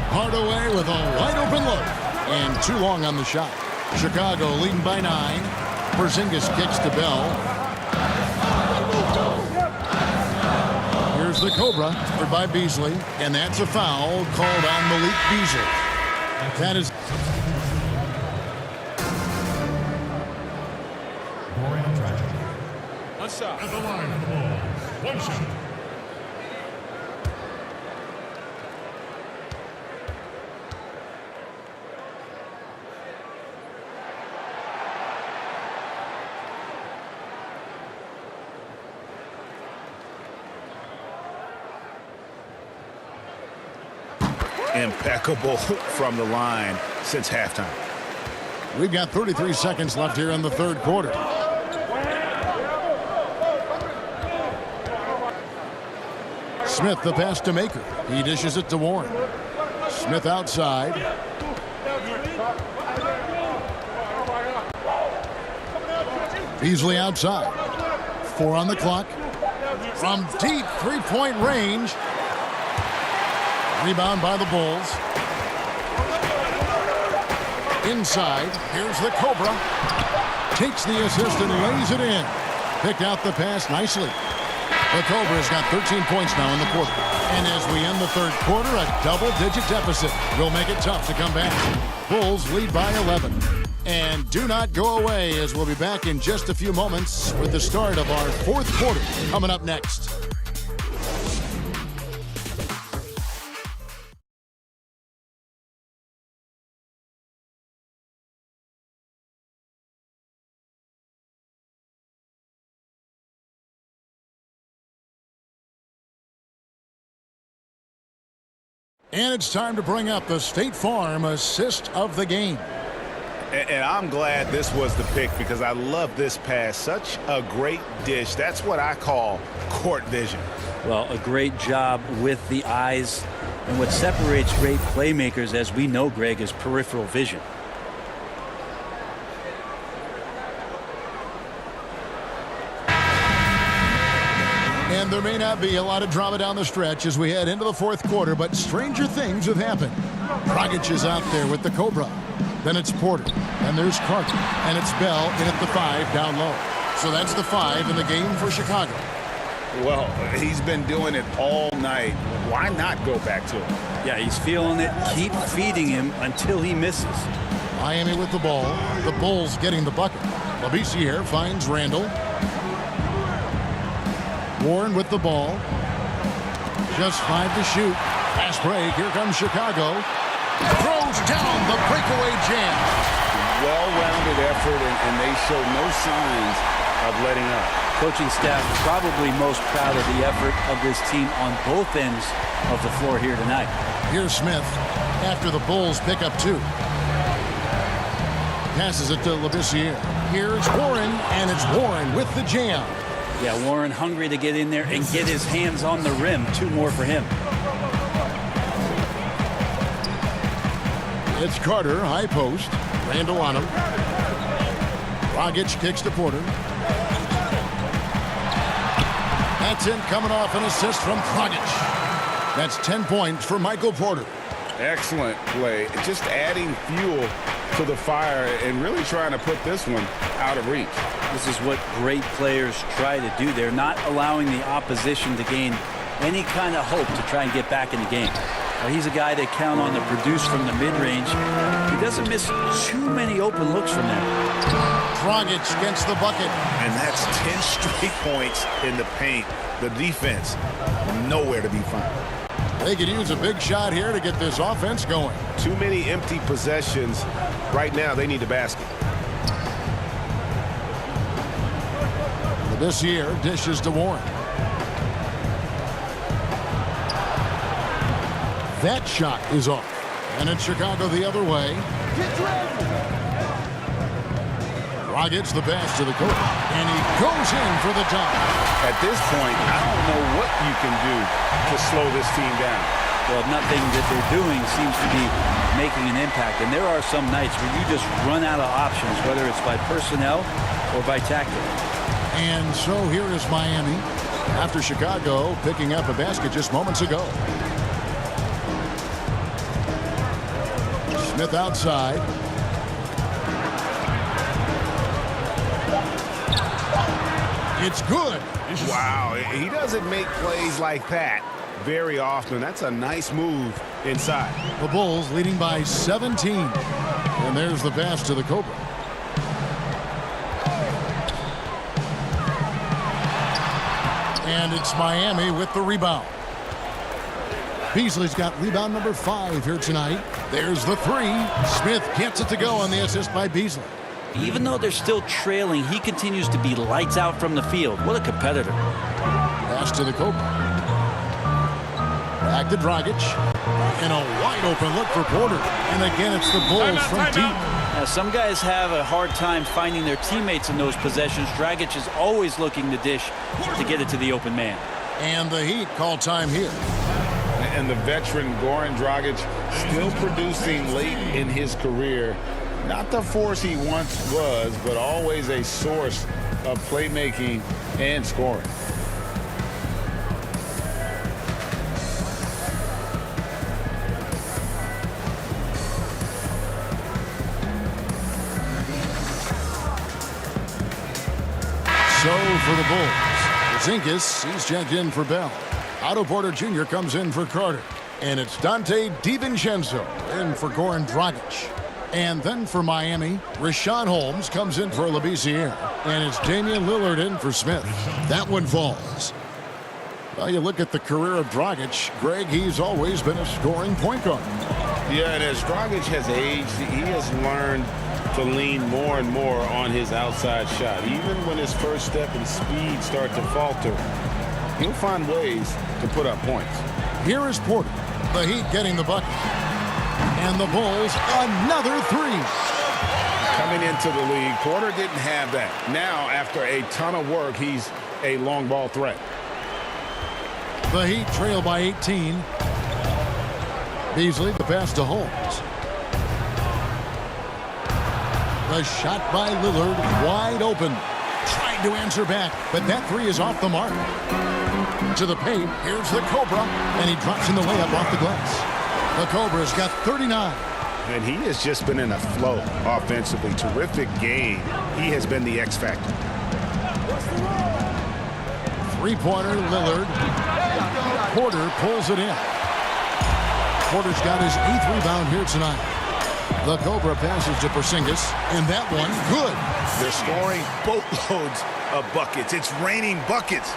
Hardaway with a wide open look. And too long on the shot. Chicago leading by 9. Porzingis kicks to Bell. Here's the Cobra, covered by Beasley. And that's a foul called on Malik Beasley. That is... At the line of the ball. 1 shot. Impeccable from the line since halftime. We've got 33 seconds left here in the third quarter. Smith the pass to Maker. He dishes it to Warren. Smith outside. Beasley outside. 4 on the clock. From deep 3-point range. Rebound by the Bulls. Inside. Here's the Cobra. Takes the assist and lays it in. Picked out the pass nicely. The Cobra's got 13 points now in the quarter. And as we end the third quarter, a double-digit deficit will make it tough to come back. Bulls lead by 11. And do not go away, as we'll be back in just a few moments with the start of our fourth quarter coming up next. And it's time to bring up the State Farm assist of the game. And I'm glad this was the pick because I love this pass. Such a great dish. That's what I call court vision. Well, a great job with the eyes. And what separates great playmakers, as we know, Greg, is peripheral vision. And there may not be a lot of drama down the stretch as we head into the fourth quarter, but stranger things have happened. Dragic is out there with the Cobra. Then it's Porter. And there's Carter. And it's Bell in at the 5 down low. So that's the 5 in the game for Chicago. Well, he's been doing it all night. Why not go back to him? Yeah, he's feeling it. Keep feeding him until he misses. Miami with the ball. The Bulls getting the bucket. Labissiere finds Randall. Warren with the ball. Just 5 to shoot. Fast break. Here comes Chicago. Throws down the breakaway jam. Well-rounded effort, and they show no signs of letting up. Coaching staff probably most proud of the effort of this team on both ends of the floor here tonight. Here's Smith after the Bulls pick up 2. Passes it to Labissiere. Here's Warren, and it's Warren with the jam. Yeah, Warren hungry to get in there and get his hands on the rim. 2 more for him. It's Carter, high post. Randall on him. Dragic kicks to Porter. That's in, coming off an assist from Dragic. That's 10 points for Michael Porter. Excellent play. Just adding fuel to the fire and really trying to put this one out of reach. This is what great players try to do. They're not allowing the opposition to gain any kind of hope to try and get back in the game. He's a guy they count on to produce from the mid-range. He doesn't miss too many open looks from there. Dragic against the bucket. And that's 10 straight points in the paint. The defense, nowhere to be found. They could use a big shot here to get this offense going. Too many empty possessions. Right now, they need a basket. Labissiere dishes to Warren. That shot is off. And it's Chicago the other way. Dragic the pass to the coach. And he goes in for the dunk. At this point, I don't know what you can do to slow this team down. Well, nothing that they're doing seems to be making an impact. And there are some nights where you just run out of options, whether it's by personnel or by tactic. And so here is Miami after Chicago picking up a basket just moments ago. Smith outside. It's good. Wow, he doesn't make plays like that very often. That's a nice move inside. The Bulls leading by 17. And there's the pass to the Cobra. And it's Miami with the rebound. Beasley's got rebound number 5 here tonight. There's the 3. Smith gets it to go on the assist by Beasley. Even though they're still trailing, he continues to be lights out from the field. What a competitor. Pass to the Cobra. Back to Dragic. And a wide open look for Porter. And again, it's the Bulls from deep. Now, some guys have a hard time finding their teammates in those possessions. Dragic is always looking to dish to get it to the open man. And the Heat call time here. And the veteran Goran Dragic still producing late in his career. Not the force he once was, but always a source of playmaking and scoring. So for the Bulls, Zinkas, he's checked in for Bell. Otto Porter Jr. comes in for Carter. And it's Dante DiVincenzo in for Goran Dragic. And then for Miami, Rashawn Holmes comes in for Labissiere. And it's Damian Lillard in for Smith. That one falls. Well, you look at the career of Dragic, Greg, he's always been a scoring point guard. Yeah, and as Dragic has aged, he has learned to lean more and more on his outside shot. Even when his first step and speed start to falter, he'll find ways to put up points. Here is Porter. The Heat getting the bucket. And the Bulls, another three. Coming into the league, Porter didn't have that. Now, after a ton of work, he's a long ball threat. The Heat trail by 18. Beasley, the pass to Holmes. The shot by Lillard, wide open. Tried to answer back, but that three is off the mark. To the paint, here's the Cobra, and he drops in the layup off the glass. The Cobra's got 39. And he has just been in a flow offensively. Terrific game. He has been the X factor. Three-pointer, Lillard. Porter pulls it in. Porter's got his 8th rebound here tonight. The Cobra passes to Porzingis, and that one, good. They're scoring boatloads of buckets. It's raining buckets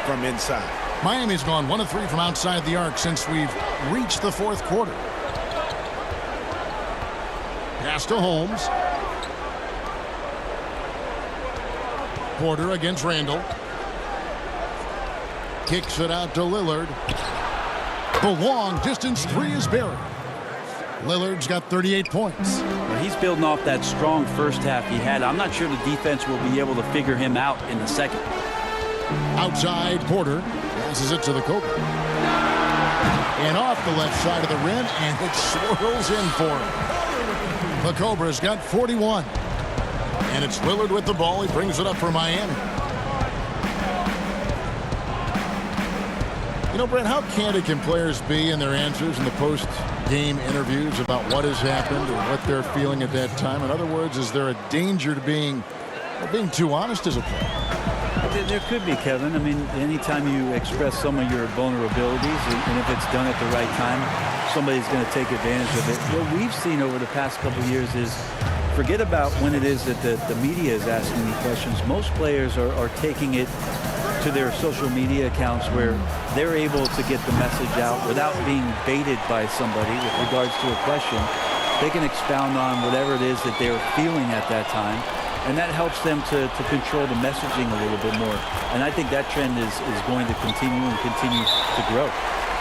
from inside. Miami's gone 1 of 3 from outside the arc since we've reached the fourth quarter. Pass to Holmes. Porter against Randall. Kicks it out to Lillard. The long distance three is buried. Lillard's got 38 points. Well, he's building off that strong first half he had. I'm not sure the defense will be able to figure him out in the second. Outside, Porter passes it to the Cobra. And off the left side of the rim, and it swirls in for him. The Cobra's got 41. And it's Lillard with the ball. He brings it up for Miami. You know, Brent, how candid can players be in their answers in the post-game interviews about what has happened or what they're feeling at that time? In other words, is there a danger to being too honest as a player? There could be, Kevin. I mean, anytime you express some of your vulnerabilities, and if it's done at the right time, somebody's going to take advantage of it. What we've seen over the past couple of years is, forget about when it is that the media is asking me questions. Most players are taking it to their social media accounts where they're able to get the message out without being baited by somebody with regards to a question. They can expound on whatever it is that they're feeling at that time, and that helps them to control the messaging a little bit more. And I think that trend is going to continue and continue to grow.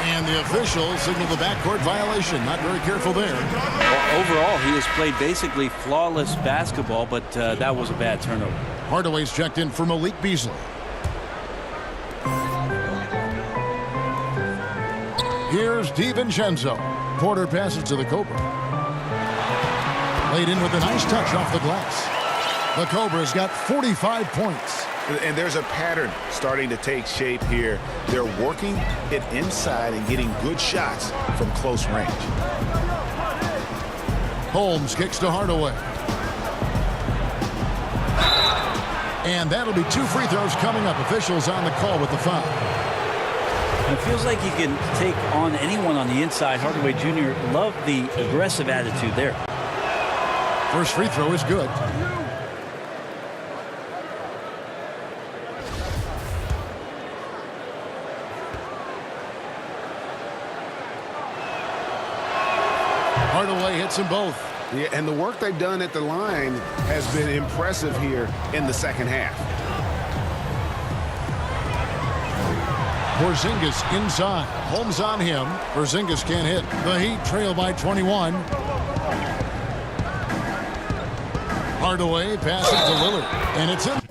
And the officials signal the backcourt violation. Not very careful there. Well, overall, he has played basically flawless basketball, but that was a bad turnover. Hardaway's checked in for Malik Beasley. Here's DiVincenzo. Porter passes to the Cobra. Laid in with a nice touch off the glass. The Cobra's got 45 points. And there's a pattern starting to take shape here. They're working it inside and getting good shots from close range. Holmes kicks to Hardaway. And that'll be 2 free throws coming up. Officials on the call with the foul. It feels like he can take on anyone on the inside. Hardaway Jr. loved the aggressive attitude there. First free throw is good. Hardaway hits them both. Yeah, and the work they've done at the line has been impressive here in the second half. Porzingis inside. Holmes on him. Porzingis can't hit. The Heat trail by 21. Hardaway passes to Lillard. And it's in.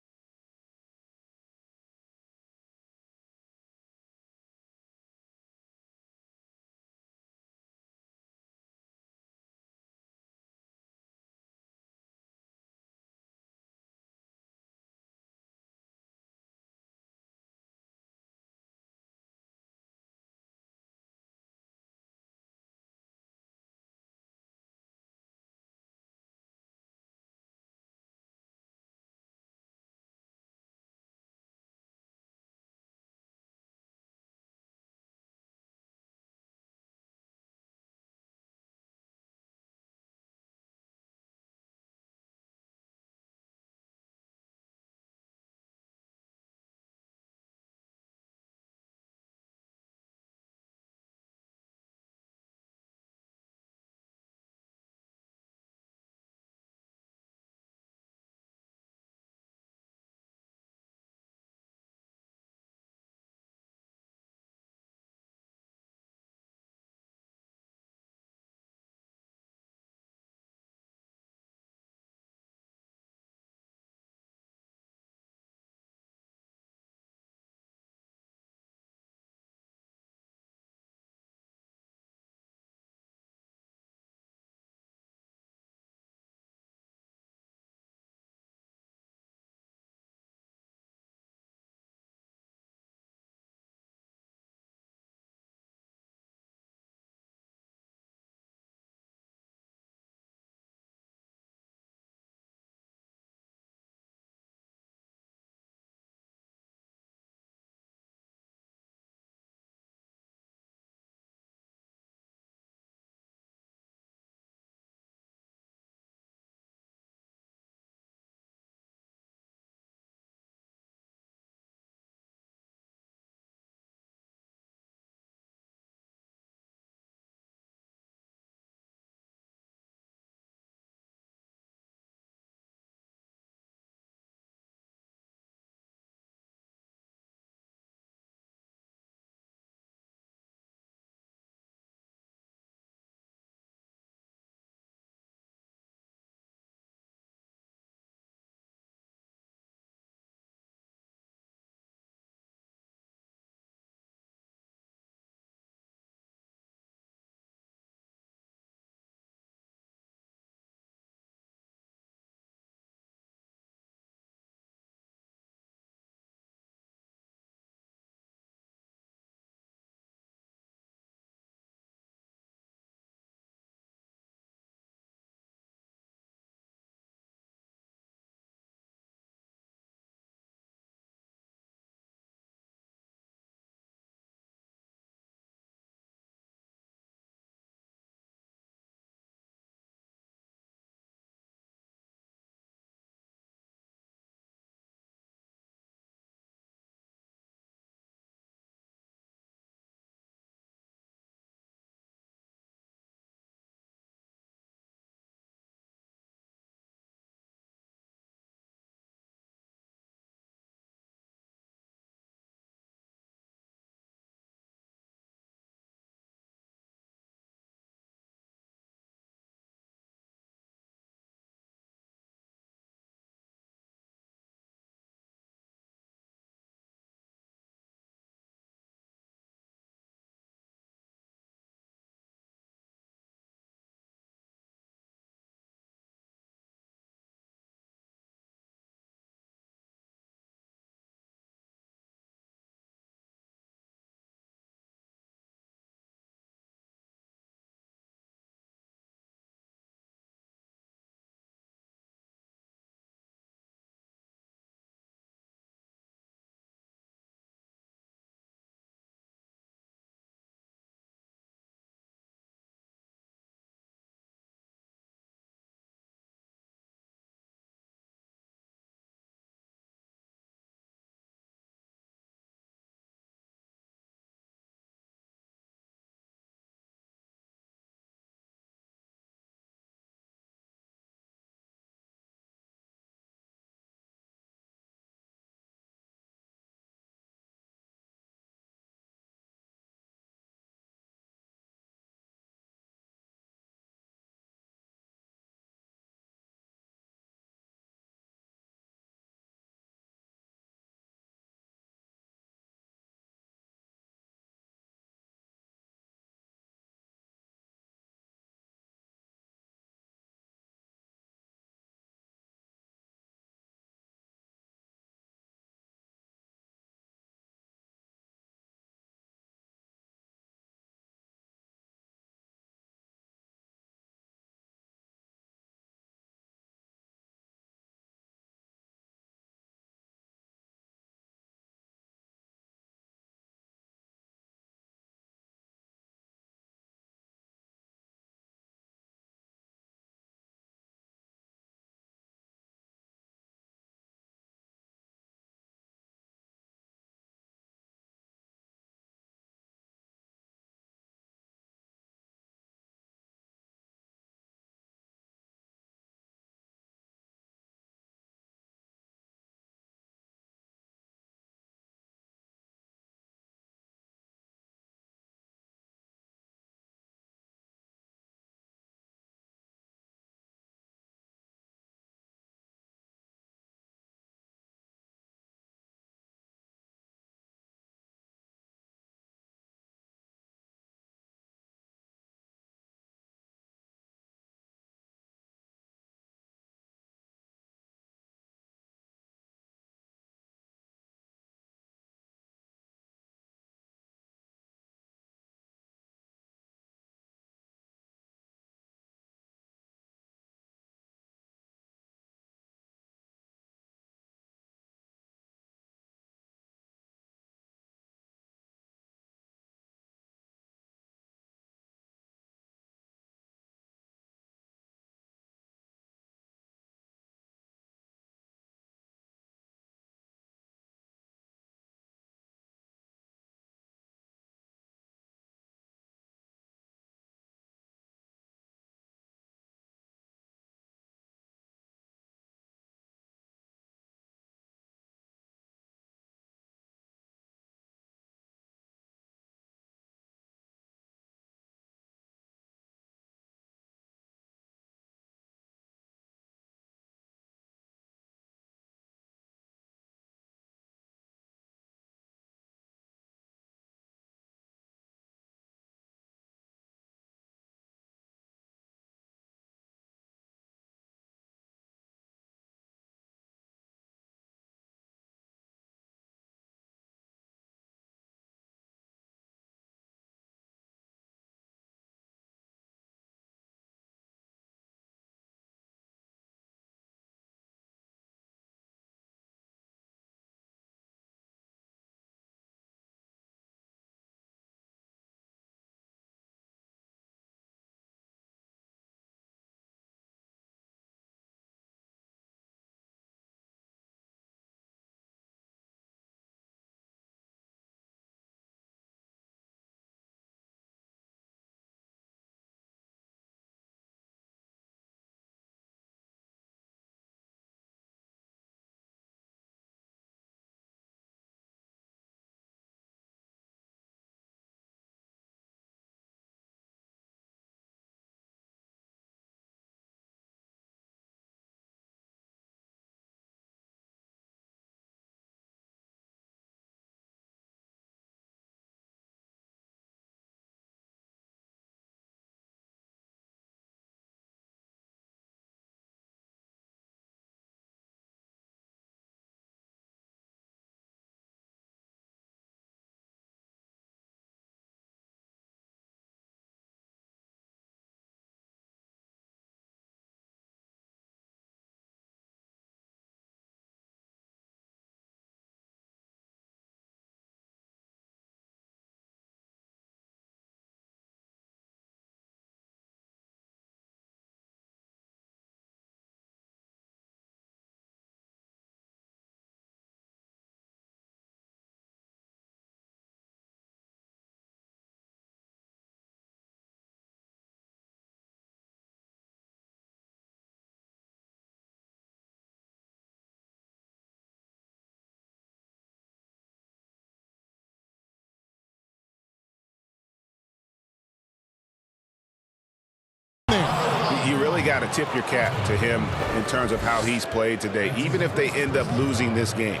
really got to tip your cap to him in terms of how he's played today, even if they end up losing this game.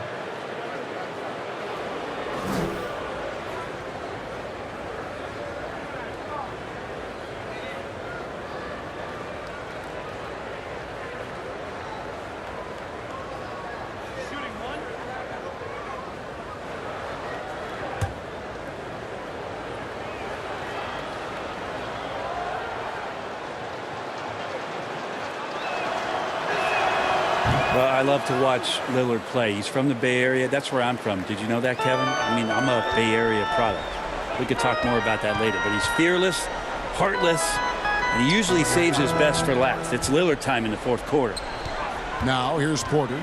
Well, I love to watch Lillard play. He's from the Bay Area. That's where I'm from. Did you know that, Kevin? I mean, I'm a Bay Area product. We could talk more about that later. But he's fearless, heartless, and he usually saves his best for last. It's Lillard time in the fourth quarter. Now, here's Porter.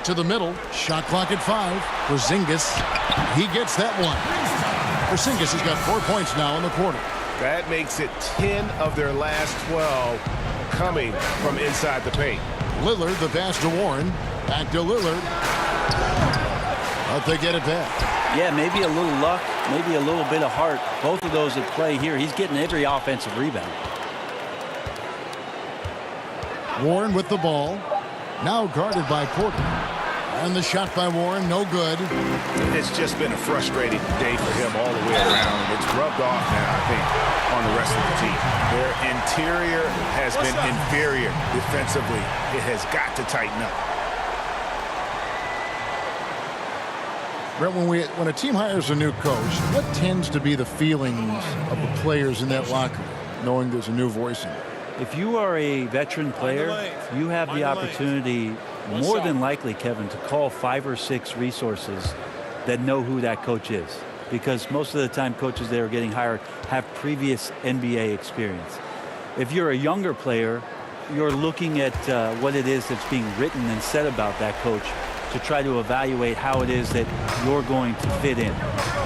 To the middle. Shot clock at 5. Porzingis. He gets that one. Porzingis has got 4 points now in the quarter. That makes it 10 of their last 12 coming from inside the paint. Lillard, the pass to Warren. Back to Lillard. But they get it back. Yeah, maybe a little luck, maybe a little bit of heart. Both of those at play here. He's getting every offensive rebound. Warren with the ball. Now guarded by Porter. And the shot by Warren, no good. It's just been a frustrating day for him all the way around, and it's rubbed off now, I think, on the rest of the team. Their interior has been inferior defensively. It has got to tighten up. Brett, when a team hires a new coach, what tends to be the feelings of the players in that locker room, knowing there's a new voice in it? If you are a veteran player, you have the opportunity, more than likely, Kevin, to call 5 or 6 resources that know who that coach is. Because most of the time coaches that are getting hired have previous NBA experience. If you're a younger player, you're looking at what it is that's being written and said about that coach to try to evaluate how it is that you're going to fit in.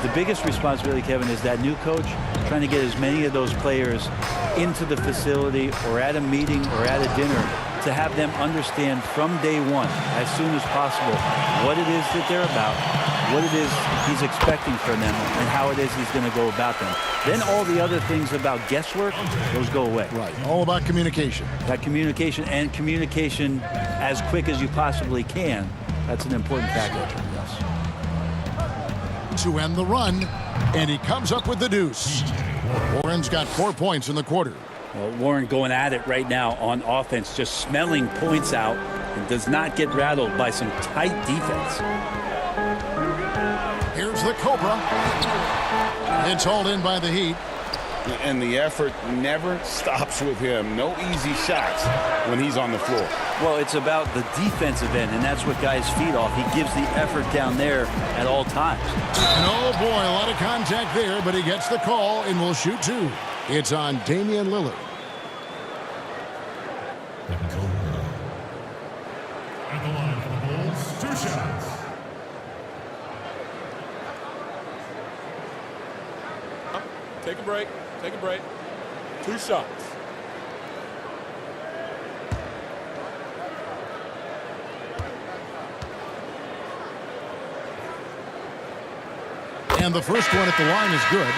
The biggest responsibility, Kevin, is that new coach trying to get as many of those players into the facility or at a meeting or at a dinner to have them understand from day one, as soon as possible, what it is that they're about, what it is he's expecting from them, and how it is he's going to go about them. Then all the other things about guesswork, those go away. Right. All about communication. That communication, and communication as quick as you possibly can. That's an important factor. Yes. To end the run, and he comes up with the deuce. Warren's got 4 points in the quarter. Well, Warren going at it right now on offense, just smelling points out, and does not get rattled by some tight defense. Here's the Cobra. It's hauled in by the Heat. And the effort never stops with him. No easy shots when he's on the floor. Well, it's about the defensive end, and that's what guys feed off. He gives the effort down there at all times. And oh boy, a lot of contact there, but he gets the call and will shoot 2. It's on Damian Lillard. At the line for the Bulls, 2 shots. Take a break. Take a break. 2 shots. And the first one at the line is good.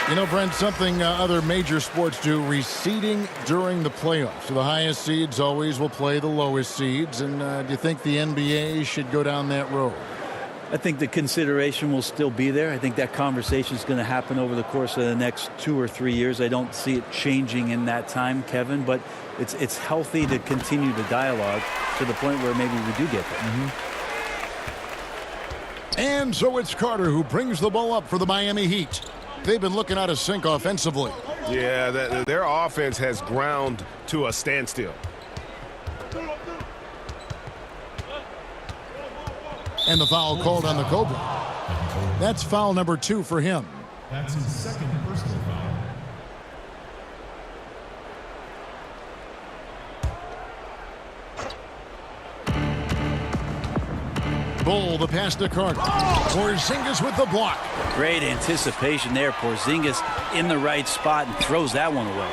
You know, Brent, something other major sports do, reseeding during the playoffs. So the highest seeds always will play the lowest seeds. And do you think the NBA should go down that road? I think the consideration will still be there. I think that conversation is going to happen over the course of the next 2 or 3 years. I don't see it changing in that time, Kevin, but it's healthy to continue the dialogue to the point where maybe we do get there. Mm-hmm. And so it's Carter who brings the ball up for the Miami Heat. They've been looking out of sync offensively. Yeah, their offense has ground to a standstill. And the foul called on the Cobra. That's foul number 2 for him. That's his second personal foul. Bull, the pass to Carter. Porzingis with the block. Great anticipation there. Porzingis in the right spot and throws that one away.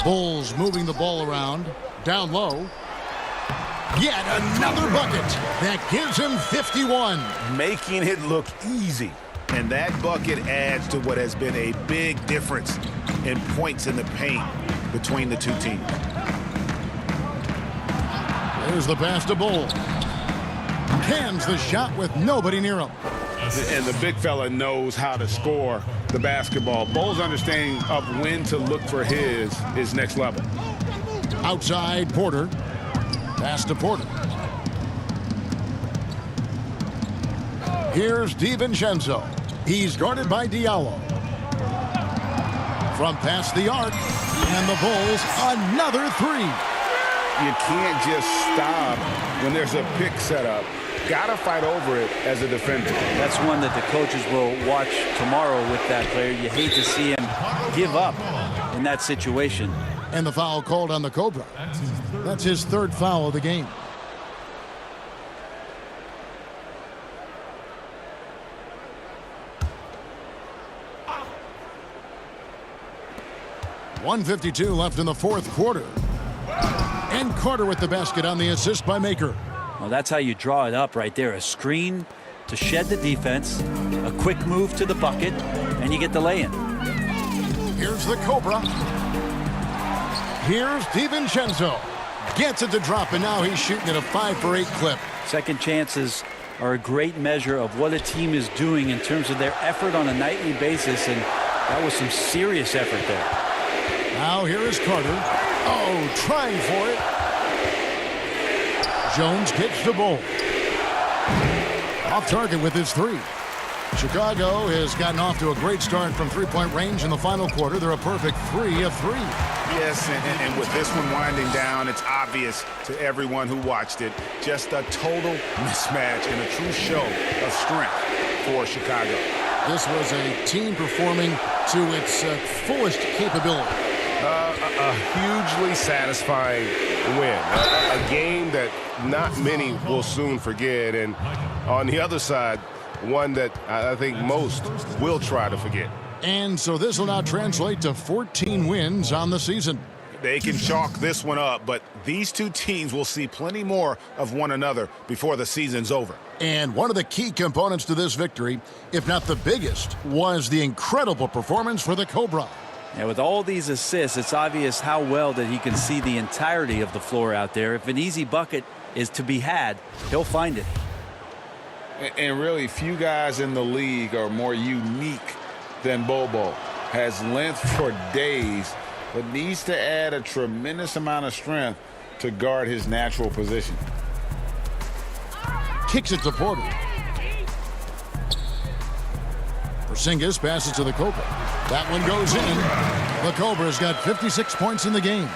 Bulls moving the ball around. Down low. Yet another bucket that gives him 51. Making it look easy. And that bucket adds to what has been a big difference in points in the paint between the two teams. There's the pass to Bull. Cans the shot with nobody near him. And the big fella knows how to score the basketball. Bull's understanding of when to look for his is next level. Outside Porter. Pass to Porter. Here's DiVincenzo. He's guarded by Diallo. From past the arc. And the Bulls another three. You can't just stop when there's a pick set up. Gotta fight over it as a defender. That's one that the coaches will watch tomorrow with that player. You hate to see him give up in that situation. And the foul called on the Cobra. That's his third foul of the game. .152 left in the fourth quarter. And Carter with the basket on the assist by Maker. Well, that's how you draw it up right there. A screen to shed the defense, a quick move to the bucket, and you get the lay-in. Here's the Cobra. Here's DiVincenzo. Gets it to drop, and now he's shooting at a 5-for-8 clip. Second chances are a great measure of what a team is doing in terms of their effort on a nightly basis, and that was some serious effort there. Now here is Carter. Oh, trying for it. Jones kicks the Bull. Off target with his three. Chicago has gotten off to a great start from three-point range in the final quarter. They're a perfect 3 of 3. Yes, and with this one winding down, it's obvious to everyone who watched it. Just a total mismatch and a true show of strength for Chicago. This was a team performing to its fullest capability. A hugely satisfying win. A game that not many will soon forget. And on the other side, one that I think most will try to forget. And so this will now translate to 14 wins on the season. They can chalk this one up, but these two teams will see plenty more of one another before the season's over. And one of the key components to this victory, if not the biggest, was the incredible performance for the Cobra. And with all these assists, it's obvious how well that he can see the entirety of the floor out there. If an easy bucket is to be had, he'll find it. And really, few guys in the league are more unique than Bobo. Has length for days, but needs to add a tremendous amount of strength to guard his natural position. Kicks it to Porter. Porzingis passes to the Cobra. That one goes in. The Cobra's got 56 points in the game.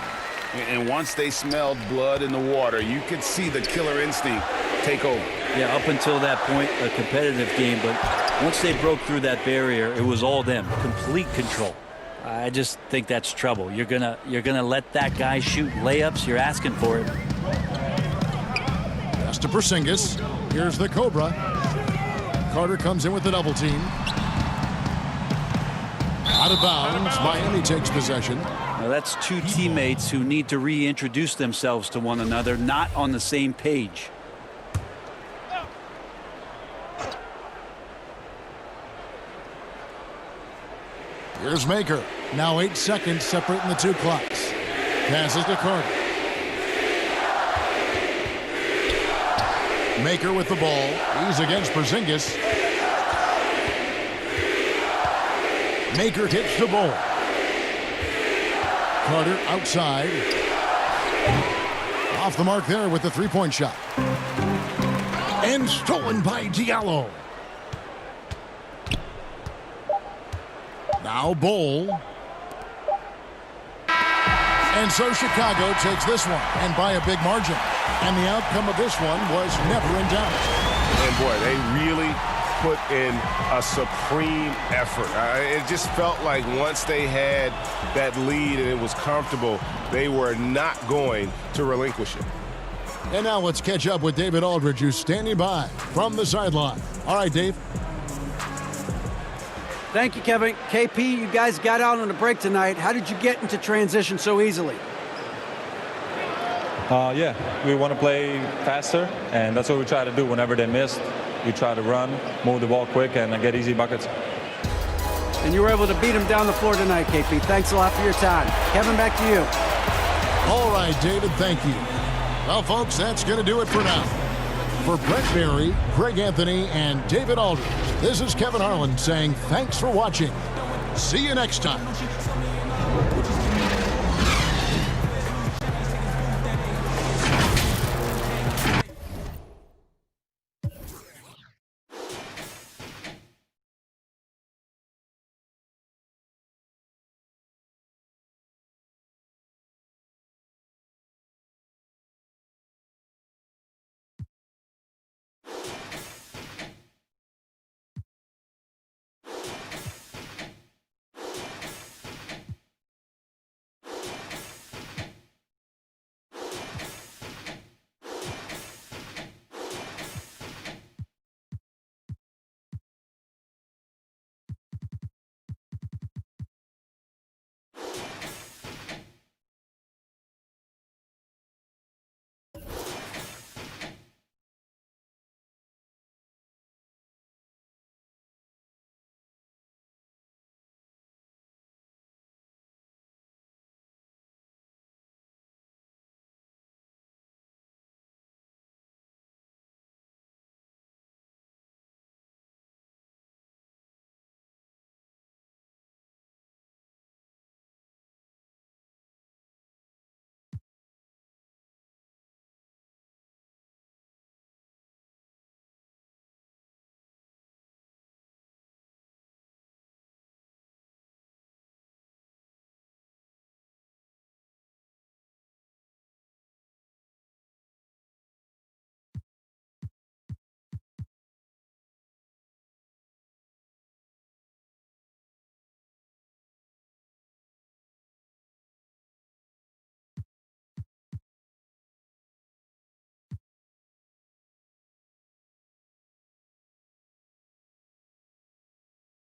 And once they smelled blood in the water, you could see the killer instinct take over. Yeah, up until that point, a competitive game, but once they broke through that barrier, it was all them. Complete control. I just think that's trouble. You're gonna let that guy shoot layups. You're asking for it. Pass to Porzingis. Here's the Cobra. Carter comes in with the double team. Out of bounds. Miami takes possession. Now that's two teammates who need to reintroduce themselves to one another, not on the same page. Here's Maker. Now 8 seconds separating the two clocks. Passes to Carter. Maker with the ball. He's against Porzingis. Maker hits the ball. Carter outside. Off the mark there with the three-point shot. And stolen by Diallo. Now Bull. And so Chicago takes this one, and by a big margin. And the outcome of this one was never in doubt. And boy, they really put in a supreme effort. It just felt like once they had that lead and it was comfortable, they were not going to relinquish it. And now let's catch up with David Aldridge, who's standing by from the sideline. All right, Dave. Thank you, Kevin. KP, you guys got out on a break tonight. How did you get into transition so easily? Yeah, we want to play faster, and that's what we try to do whenever they miss. We try to run, move the ball quick, and get easy buckets. And you were able to beat him down the floor tonight, KP. Thanks a lot for your time. Kevin, back to you. All right, David, thank you. Well, folks, that's going to do it for now. For Brett Berry, Craig Anthony, and David Aldridge, this is Kevin Harlan saying thanks for watching. See you next time.